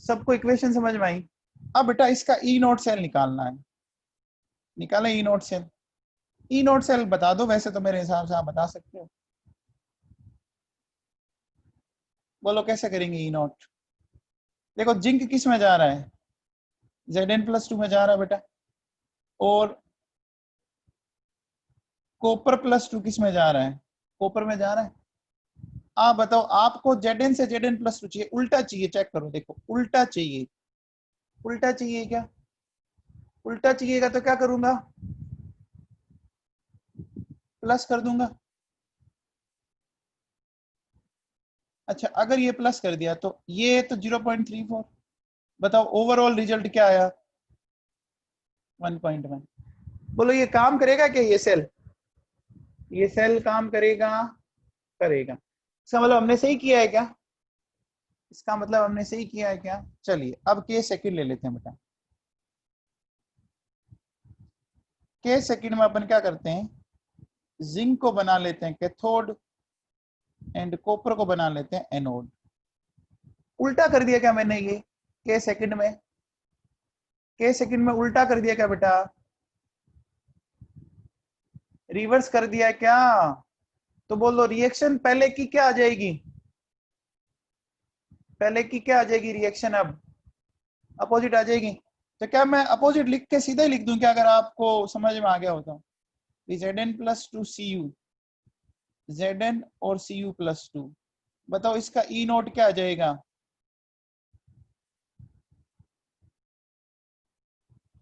सबको इक्वेशन समझ में आई। अब बेटा इसका ई नोट सेल निकालना है, निकालें ई नोट सेल। ई नोट सेल बता दो, वैसे तो मेरे हिसाब से आप बता सकते हो, बोलो कैसे करेंगे ई नोट। देखो जिंक किस में जा रहा है, Zn+2 में जा रहा है बेटा, और कॉपर +2 किस में जा रहा है, कॉपर में जा रहा है। आप बताओ, आपको Zn से Zn+2 चाहिए, उल्टा चाहिए, चेक करो, देखो उल्टा चाहिए, उल्टा चाहिए क्या, उल्टा चाहिएगा तो क्या करूंगा, प्लस कर दूंगा। अच्छा अगर ये प्लस कर दिया तो ये तो 0.34, बताओ ओवरऑल रिजल्ट क्या आया, 1.1। बोलो ये काम करेगा क्या, ये सेल, ये सेल काम करेगा, करेगा। इसका मतलब हमने सही किया है क्या, इसका मतलब हमने सही किया है क्या। चलिए अब के सेकंड ले लेते हैं बेटा। के सेकंड में अपन क्या करते हैं, जिंक को बना लेते हैं कैथोड एंड कॉपर को बना लेते हैं एनोड। उल्टा कर दिया क्या मैंने, ये के सेकंड में, के सेकंड में उल्टा कर दिया क्या बेटा, रिवर्स कर दिया क्या। तो बोलो रिएक्शन पहले की क्या आ जाएगी, पहले की क्या आ जाएगी रिएक्शन, अब अपोजिट आ जाएगी। तो क्या मैं अपोजिट लिख के सीधा ही लिख दूं क्या, अगर आपको समझ में आ गया होता। Zn+2 Cu, Zn और Cu+2, बताओ इसका ई नोट क्या आ जाएगा,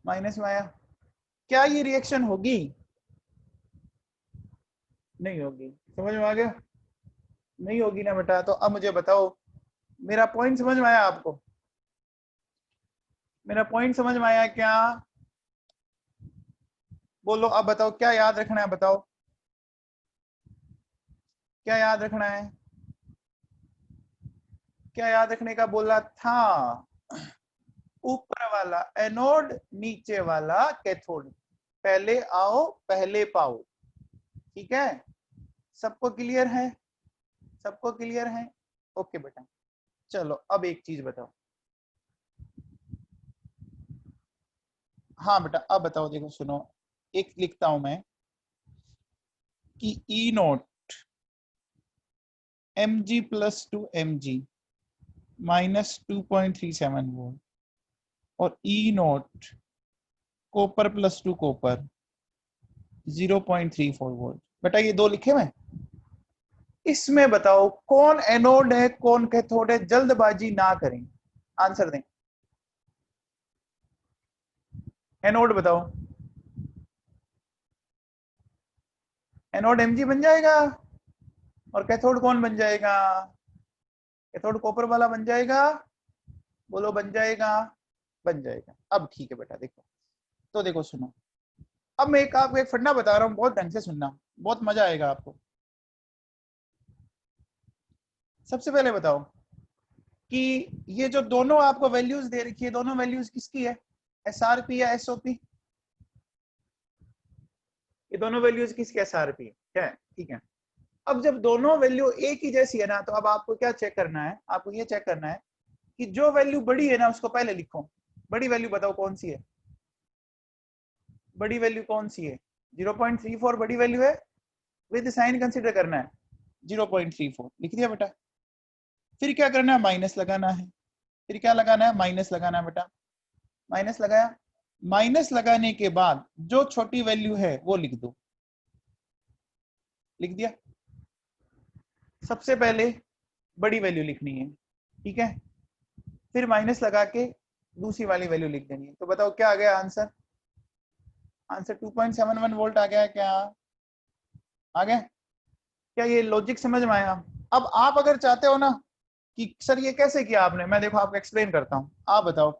माइनस में आया। क्या ये रिएक्शन होगी, नहीं होगी, समझ में आ गया, नहीं होगी ना बेटा। तो अब मुझे बताओ, मेरा पॉइंट समझ में आया आपको, मेरा पॉइंट समझ में आया क्या, बोलो अब बताओ क्या याद रखना है, बताओ क्या याद रखना है, क्या याद रखने का बोला था, ऊपर वाला एनोड नीचे वाला कैथोड, पहले आओ पहले पाओ, ठीक है। सबको क्लियर है, सबको क्लियर है, ओके बेटा। चलो अब एक चीज बताओ, हाँ बेटा अब बताओ, देखो सुनो, एक लिखता हूं मैं कि ई नोट Mg+2 Mg -2.37 वोल्ट और ई नोट कॉपर +2 कॉपर 0.34 वोल्ट। बेटा ये दो लिखे मैं, इसमें बताओ कौन एनोड है कौन कैथोड है, जल्दबाजी ना करें, आंसर दें। एनोड बताओ, एनोड Mg बन जाएगा, और कैथोड कौन बन जाएगा, कैथोड कॉपर वाला बन जाएगा, बोलो बन जाएगा, बन जाएगा। अब ठीक है बेटा, देखो तो देखो सुनो, अब मैं एक आपको एक फंडा बता रहा हूँ, बहुत ढंग से सुनना, बहुत मजा आएगा आपको। सबसे पहले बताओ कि ये जो दोनों आपको वैल्यूज दे रखी है, दोनों वैल्यूज किसकी है, SRP या SOP, ये दोनों वैल्यूज किसकी SRP है, ठीक है। अब जब दोनों वैल्यू एक ही जैसी है ना, तो अब आपको क्या चेक करना है, आपको ये चेक करना है कि जो वैल्यू बड़ी है ना उसको पहले लिखो। बड़ी वैल्यू बताओ कौन सी है, बड़ी वैल्यू कौन सी है, 0.34 बड़ी वैल्यू है, विद साइन कंसीडर करना है, 0.34 लिख दिया बेटा। फिर क्या करना है, माइनस लगाना है, फिर क्या लगाना है, माइनस लगाना है बेटा, माइनस लगाया। माइनस लगाने के बाद जो छोटी वैल्यू है वो लिख दो, लिख दिया। सबसे पहले बड़ी वैल्यू लिखनी है, ठीक है, फिर माइनस लगा के दूसरी वाली वैल्यू लिख देनी है। तो बताओ क्या आ गया आंसर, आंसर 2.71 वोल्ट आ गया क्या, आ गया क्या, ये लॉजिक समझ में आया, अब आप अगर चाहते हो ना कि सर ये कैसे किया आपने, मैं देखो आपको एक्सप्लेन करता हूँ, आप बताओ।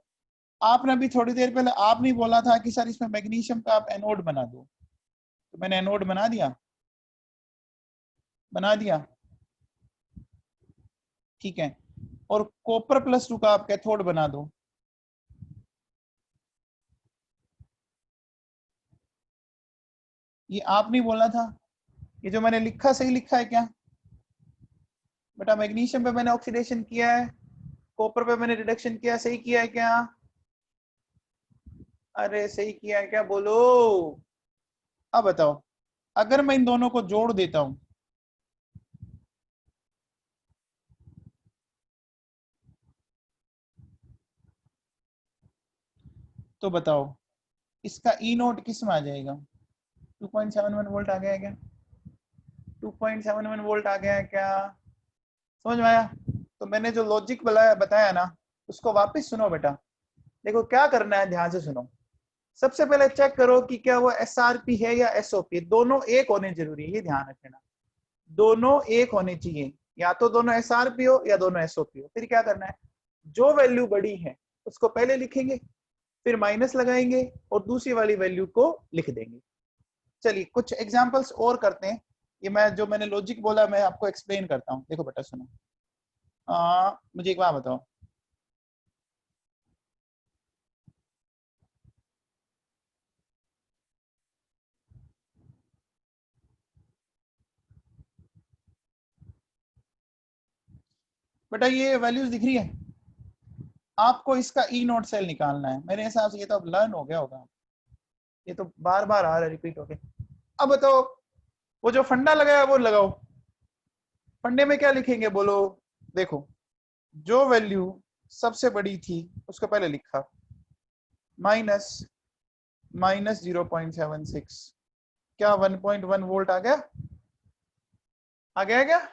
आपने अभी थोड़ी देर पहले आपने बोला था कि सर इसमें मैग्नीशियम का आप एनोड बना दो, तो मैंने एनोड बना दिया, बना दिया, ठीक है। और कॉपर +2 का आप कैथोड बना दो, ये आपने बोला था। ये जो मैंने लिखा सही लिखा है क्या बेटा? मैग्नीशियम पे मैंने ऑक्सीडेशन किया है, कॉपर पे मैंने रिडक्शन किया, सही किया है क्या? अरे सही किया है क्या, बोलो। अब बताओ, अगर मैं इन दोनों को जोड़ देता हूं तो बताओ इसका ई नोट किस में आ जाएगा? 2.71 वोल्ट आ गया है क्या? 2.71 वोल्ट आ गया है क्या? समझ में आया? तो मैंने जो लॉजिक बताया ना, उसको वापस सुनो बेटा। देखो क्या करना है, ध्यान से सुनो। सबसे पहले चेक करो कि क्या वो एसआरपी है या एसओपी, दोनों एक होने जरूरी है, ये ध्यान रखना। दोनों एक होने चाहिए, या तो दोनों एसआरपी हो या दोनों एसओपी हो। फिर क्या करना है, जो वैल्यू बड़ी है उसको पहले लिखेंगे, फिर माइनस लगाएंगे और दूसरी वाली वैल्यू को लिख देंगे। चलिए कुछ एग्जांपल्स और करते हैं। ये मैं जो मैंने लॉजिक बोला मैं आपको एक्सप्लेन करता हूँ। देखो बेटा सुनो, मुझे एक बात बताओ, बेटा ये वैल्यूज दिख रही है आपको? इसका ई नोट सेल निकालना है मेरे हिसाब से। ये तो अब लर्न हो गया होगा, ये तो बार बार आ रहा है, रिपीट हो गया। अब बताओ, वो जो फंडा लगाया वो लगाओ। फंडे में क्या लिखेंगे बोलो? देखो, जो वैल्यू सबसे बड़ी थी उसको पहले लिखा, माइनस -0.76, क्या 1.1 वोल्ट आ गया? आ गया क्या?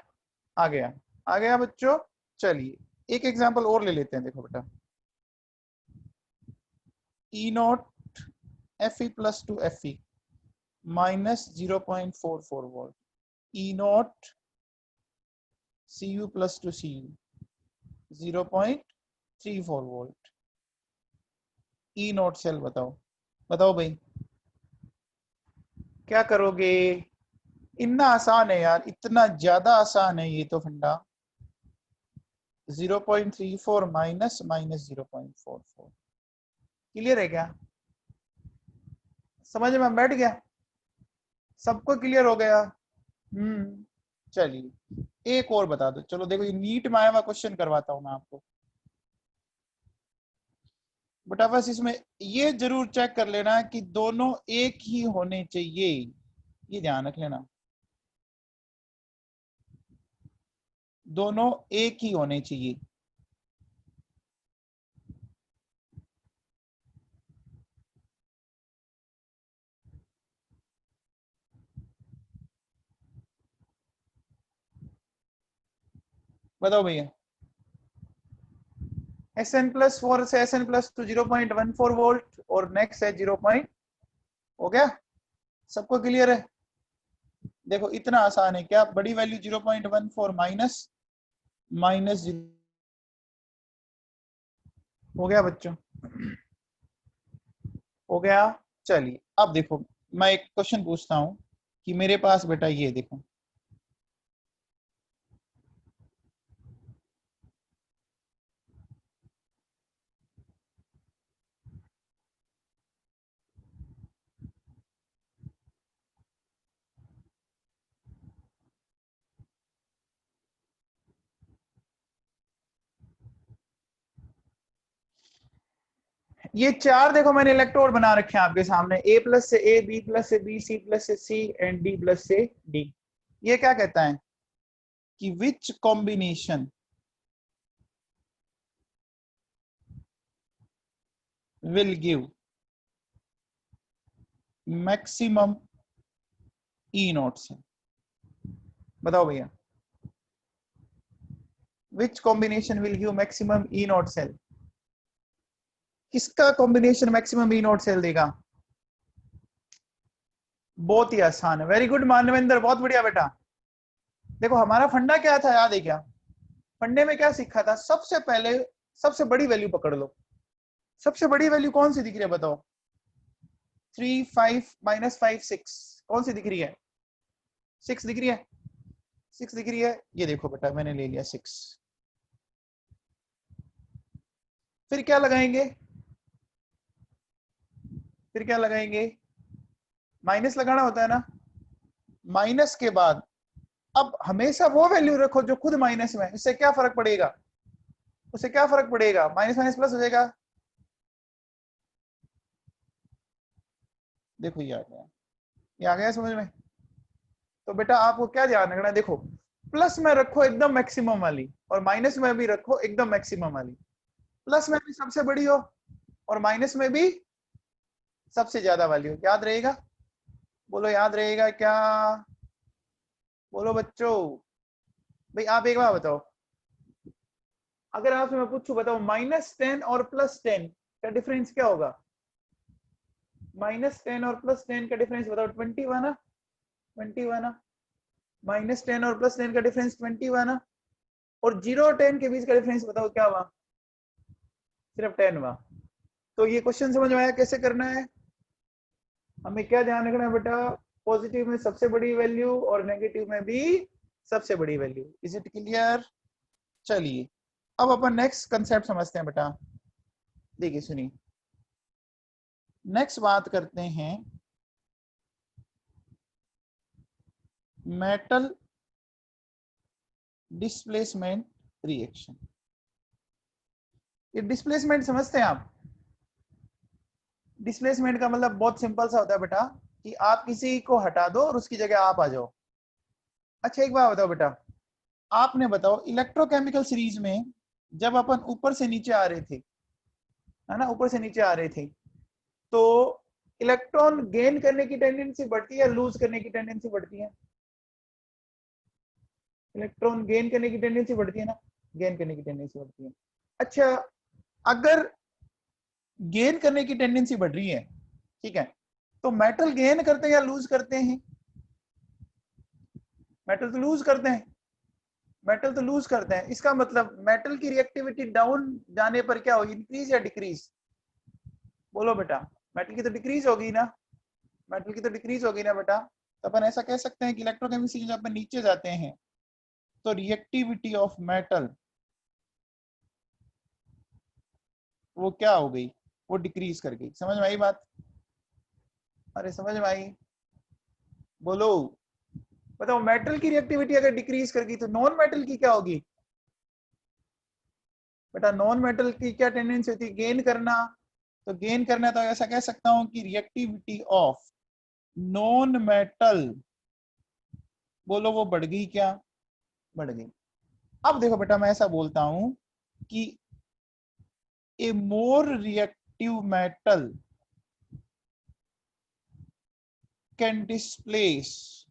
आ गया, आ गया बच्चों। चलिए एक एग्जांपल और ले लेते हैं। देखो बेटा, E naught Fe+2 Fe -0.44 volt, E naught Cu+2Cu 0.34 volt, E naught cell. बताओ बताओ भाई, क्या करोगे? इतना आसान है यार, इतना ज्यादा आसान है ये तो फंडा। 0.34 माइनस -0.44, क्लियर है क्या? समझ में बैठ गया? सबको क्लियर हो गया? चलिए एक और बता दो। चलो देखो, ये नीट में आया हुआ क्वेश्चन करवाता हूं मैं आपको। बेटा बस इसमें ये जरूर चेक कर लेना कि दोनों एक ही होने चाहिए, ये ध्यान रख लेना, दोनों एक ही होने चाहिए। बताओ भैया, Sn+4 से Sn+2 0.14 वोल्ट और नेक्स्ट है 0 पॉइंट, हो गया? सबको क्लियर है? देखो इतना आसान है क्या, बड़ी वैल्यू 0.14 माइनस -0, हो गया बच्चों? हो गया? चलिए अब देखो, मैं एक क्वेश्चन पूछता हूं कि मेरे पास बेटा ये देखो, ये चार देखो मैंने इलेक्ट्रोड बना रखे हैं आपके सामने, A+ से A, B+ से B, C+ से C एंड D+ से D। ये क्या कहता है कि which combination will give maximum E nought cell? बताओ भैया, which combination will give maximum E nought cell? किसका combination maximum E nought cell देगा? बहुत ही आसान है, वेरी गुड मानवेंद्र, बहुत बढ़िया बेटा। देखो हमारा फंडा क्या था, याद है क्या? फंडे में क्या सीखा था? सबसे पहले सबसे बड़ी वैल्यू पकड़ लो। सबसे बड़ी वैल्यू कौन सी दिख रही है बताओ? 3 5 -5 6 कौन सी दिख रही है? 6 दिख रही है। 6 दिख रही है, ये देखो बेटा मैंने ले लिया 6। फिर क्या लगाएंगे? फिर क्या लगाएंगे? माइनस लगाना होता है ना। माइनस के बाद अब हमेशा वो वैल्यू रखो जो खुद माइनस में है। इससे क्या फर्क पड़ेगा? उससे क्या फर्क पड़ेगा? माइनस माइनस प्लस हो जाएगा। देखो ये आ गया, ये आ गया समझ में? तो बेटा आपको क्या ध्यान रखना है, देखो प्लस में रखो एकदम मैक्सिमम वाली, और माइनस में भी रखो एकदम मैक्सिमम वाली। प्लस में भी सबसे बड़ी हो और माइनस में भी सबसे ज्यादा वाली हो। याद रहेगा? बोलो याद रहेगा क्या? बोलो बच्चों। भाई आप एक बार बताओ, अगर आपसे मैं पूछूं बताओ -10 और +10 का डिफरेंस क्या होगा? -10 और +10 का डिफरेंस बताओ। 20 हुआ ना? 20 हुआ ना? -10 और +10 का डिफरेंस 20 हुआ ना? और 0 और 10 के बीच का डिफरेंस बताओ क्या हुआ? सिर्फ 10 हुआ। तो ये क्वेश्चन समझ में आया कैसे करना है? हमें क्या ध्यान रखना है बेटा? पॉजिटिव में सबसे बड़ी वैल्यू और नेगेटिव में भी सबसे बड़ी वैल्यू। Is it clear? चलिए अब अपन नेक्स्ट कंसेप्ट समझते हैं बेटा। देखिए सुनिए, नेक्स्ट बात करते हैं मेटल डिस्प्लेसमेंट रिएक्शन। ये डिस्प्लेसमेंट समझते हैं आप? डिस्प्लेसमेंट का मतलब बहुत सिंपल सा होता है बेटा, कि आप किसी को हटा दो और उसकी जगह आप आ जाओ। अच्छा एक बात बताओ बेटा, आपने बताओ इलेक्ट्रोकेमिकल सीरीज में जब अपन ऊपर से नीचे आ रहे थे, है ना, ऊपर से नीचे आ रहे थे, तो इलेक्ट्रॉन गेन करने की टेंडेंसी बढ़ती है या लूज करने की टेंडेंसी बढ़ती है? इलेक्ट्रॉन गेन करने की टेंडेंसी बढ़ती है ना? गेन करने की टेंडेंसी बढ़ती है। अच्छा, अगर गेन करने की टेंडेंसी बढ़ रही है, ठीक है, तो मेटल गेन करते हैं या लूज करते हैं? मेटल तो लूज करते हैं। मेटल तो लूज करते हैं, इसका मतलब मेटल की रिएक्टिविटी डाउन जाने पर क्या होगी? इंक्रीज या डिक्रीज? बोलो बेटा। मेटल की तो डिक्रीज होगी ना? मेटल की तो डिक्रीज होगी ना बेटा? तो अपन ऐसा कह सकते हैं कि इलेक्ट्रोकेमिस्ट्री जब अपन नीचे जाते हैं तो रिएक्टिविटी ऑफ मेटल वो क्या हो गई? वो डिक्रीज कर गई। समझ में आई बात? अरे समझ में आई? बोलो। बताओ मेटल की रिएक्टिविटी अगर डिक्रीज कर गई तो नॉन मेटल की क्या होगी? बेटा नॉन मेटल की क्या टेंडेंसी होती है? गेन करना। तो गेन करना, तो ऐसा कह सकता हूं कि रिएक्टिविटी ऑफ नॉन मेटल, बोलो वो बढ़ गई क्या? बढ़ गई। अब देखो बेटा मैं ऐसा बोलता हूं कि a more reactive metal can displace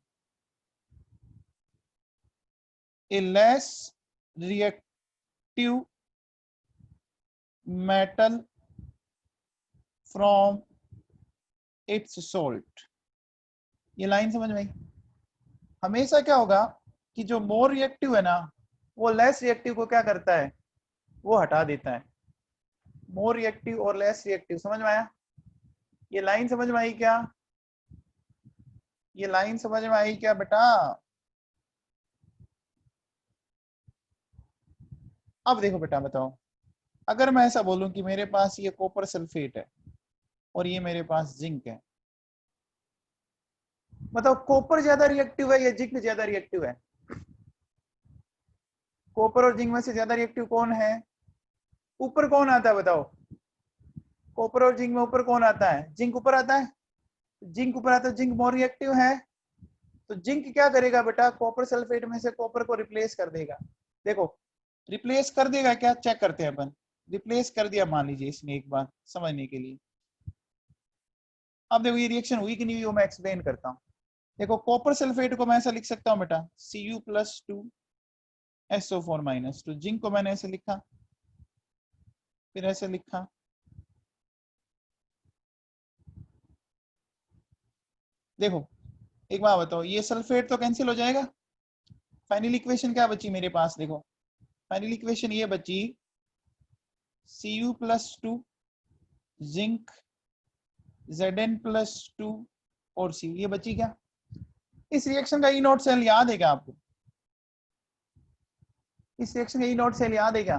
a less reactive metal from its salt. ये लाइन समझ में आई? हमेशा क्या होगा कि जो मोर रिएक्टिव है ना, वो लेस रिएक्टिव को क्या करता है? वो हटा देता है। मोर रिएक्टिव और लेस रिएक्टिव, समझ में आया? ये लाइन समझ में आई क्या? ये लाइन समझ में आई क्या बेटा? अब देखो बेटा बताओ, अगर मैं ऐसा बोलूं कि मेरे पास ये कॉपर सल्फेट है और ये मेरे पास जिंक है, बताओ कॉपर ज्यादा रिएक्टिव है या जिंक ज्यादा रिएक्टिव है? कॉपर और जिंक में से ज्यादा रिएक्टिव कौन है? ऊपर कौन आता है बताओ? कॉपर और जिंक में ऊपर कौन आता है? जिंक ऊपर आता है। जिंक ऊपर आता है, जिंक मोर रिएक्टिव है। तो जिंक क्या करेगा बेटा? कॉपर सल्फेट में से कॉपर को रिप्लेस कर देगा। देखो रिप्लेस कर देगा क्या? चेक करते हैं अपन। रिप्लेस कर दिया मान लीजिए इसने, एक बार समझने के लिए। अब देखो ये रिएक्शन हुई कि नहीं हुई, वो मैं एक्सप्लेन करता हूँ। देखो कॉपर सल्फेट को मैं ऐसा लिख सकता हूँ बेटा, Cu+2SO4-। जिंक को मैंने ऐसे लिखा, फिर ऐसे लिखा। देखो एक बात बताओ, ये सल्फेट तो कैंसिल हो जाएगा, फाइनल इक्वेशन क्या बची मेरे पास, देखो फाइनल इक्वेशन ये बची Cu+2 जिंक Zn+2 और Cu, ये बची क्या? इस रिएक्शन का ई नॉट सेल याद है क्या आपको? इस रिएक्शन का ई नॉट सेल याद है क्या?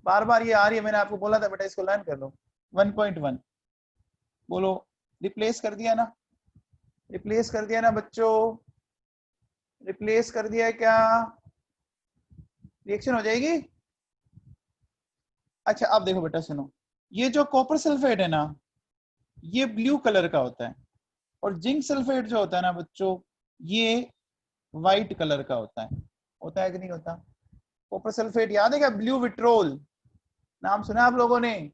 बार बार ये आ रही है, मैंने आपको बोला था बेटा इसको लर्न कर लो। 1.1 बोलो, रिप्लेस कर दिया ना? रिप्लेस कर दिया ना बच्चों? रिप्लेस कर दिया है क्या? रिएक्शन हो जाएगी। अच्छा अब देखो बेटा सुनो, ये जो कॉपर सल्फेट है ना, ये ब्लू कलर का होता है, और जिंक सल्फेट जो होता है ना बच्चों, ये व्हाइट कलर का होता है कि नहीं होता? कॉपर सल्फेट याद है क्या? ब्लू विट्रोल नाम सुना आप लोगों ने?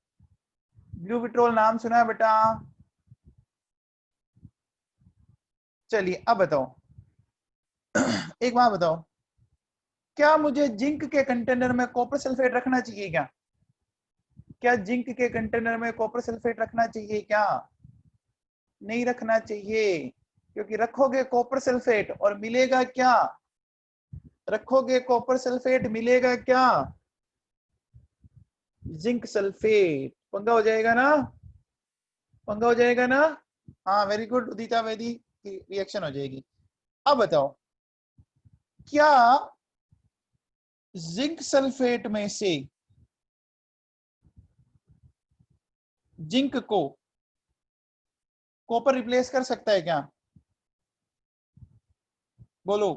ब्लू विट्रोल नाम सुना है बेटा? चलिए अब बताओ एक बात बताओ, क्या मुझे जिंक के कंटेनर में कॉपर सल्फेट रखना चाहिए क्या? क्या जिंक के कंटेनर में कॉपर सल्फेट रखना चाहिए क्या? नहीं रखना चाहिए, क्योंकि रखोगे कॉपर सल्फेट और मिलेगा क्या? रखोगे कॉपर सल्फेट, मिलेगा क्या? Zinc sulphate. पंगा हो जाएगा ना? पंगा हो जाएगा ना? हाँ वेरी गुड उदिता वेदी की रिएक्शन हो जाएगी। अब बताओ, क्या जिंक सल्फेट में से जिंक को कॉपर रिप्लेस कर सकता है क्या? बोलो।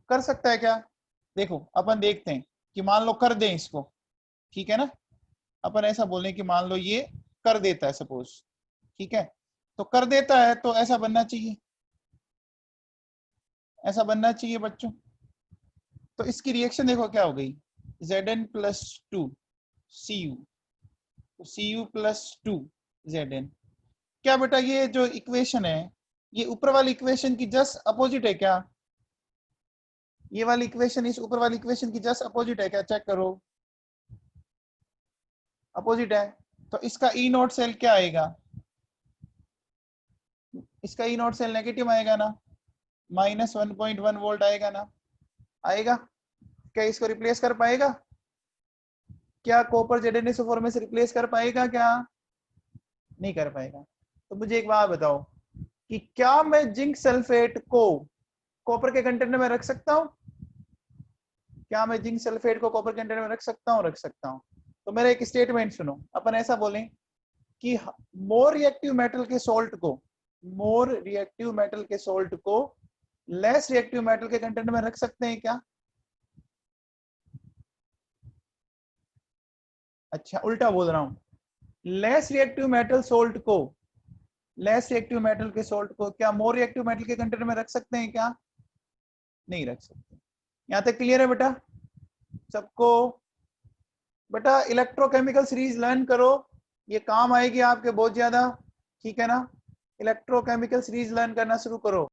कर सकता है क्या? देखो अपन देखते हैं कि मान लो कर दें इसको, ठीक है ना? अपन ऐसा बोलें कि मान लो ये कर देता है सपोज, ठीक है? तो कर देता है तो ऐसा बनना चाहिए, ऐसा बनना चाहिए बच्चों। तो इसकी रिएक्शन देखो क्या हो गई, Zn+2 Cu, Cu+2 Zn। क्या बेटा ये जो इक्वेशन है, ये ऊपर वाली इक्वेशन की जस्ट अपोजिट है क्या? ये वाली इक्वेशन इस ऊपर वाली इक्वेशन की जस्ट अपोजिट है क्या? चेक करो, अपोजिट है। तो इसका ई नोट सेल क्या आएगा? इसका ई नोट सेल नेगेटिव आएगा ना, -1.1 वोल्ट आएगा ना? आएगा। क्या इसको रिप्लेस कर पाएगा? क्या कॉपर ZnSO4 में से रिप्लेस कर पाएगा क्या? नहीं कर पाएगा। तो मुझे एक बात बताओ कि क्या मैं जिंक सल्फेट को कॉपर के कंटेनर में रख सकता हूं? क्या मैं जिंक सल्फेट को कॉपर कंटेनर में रख सकता हूं? रख सकता हूं। तो मेरा एक स्टेटमेंट सुनो, अपन ऐसा बोलें कि मोर रिएक्टिव मेटल के सोल्ट को, मोर रिएक्टिव मेटल के सोल्ट को लेस रिएक्टिव मेटल के कंटेनर में रख सकते हैं क्या? अच्छा उल्टा बोल रहा हूं, लेस रिएक्टिव मेटल सोल्ट को, लेस रिएक्टिव मेटल के सोल्ट को क्या मोर रिएक्टिव मेटल के कंटेनर में रख सकते हैं क्या? नहीं रख सकते। यहां तक क्लियर है बेटा सबको? बेटा इलेक्ट्रोकेमिकल सीरीज लर्न करो, ये काम आएगी आपके बहुत ज्यादा, ठीक है ना? इलेक्ट्रोकेमिकल सीरीज लर्न करना शुरू करो।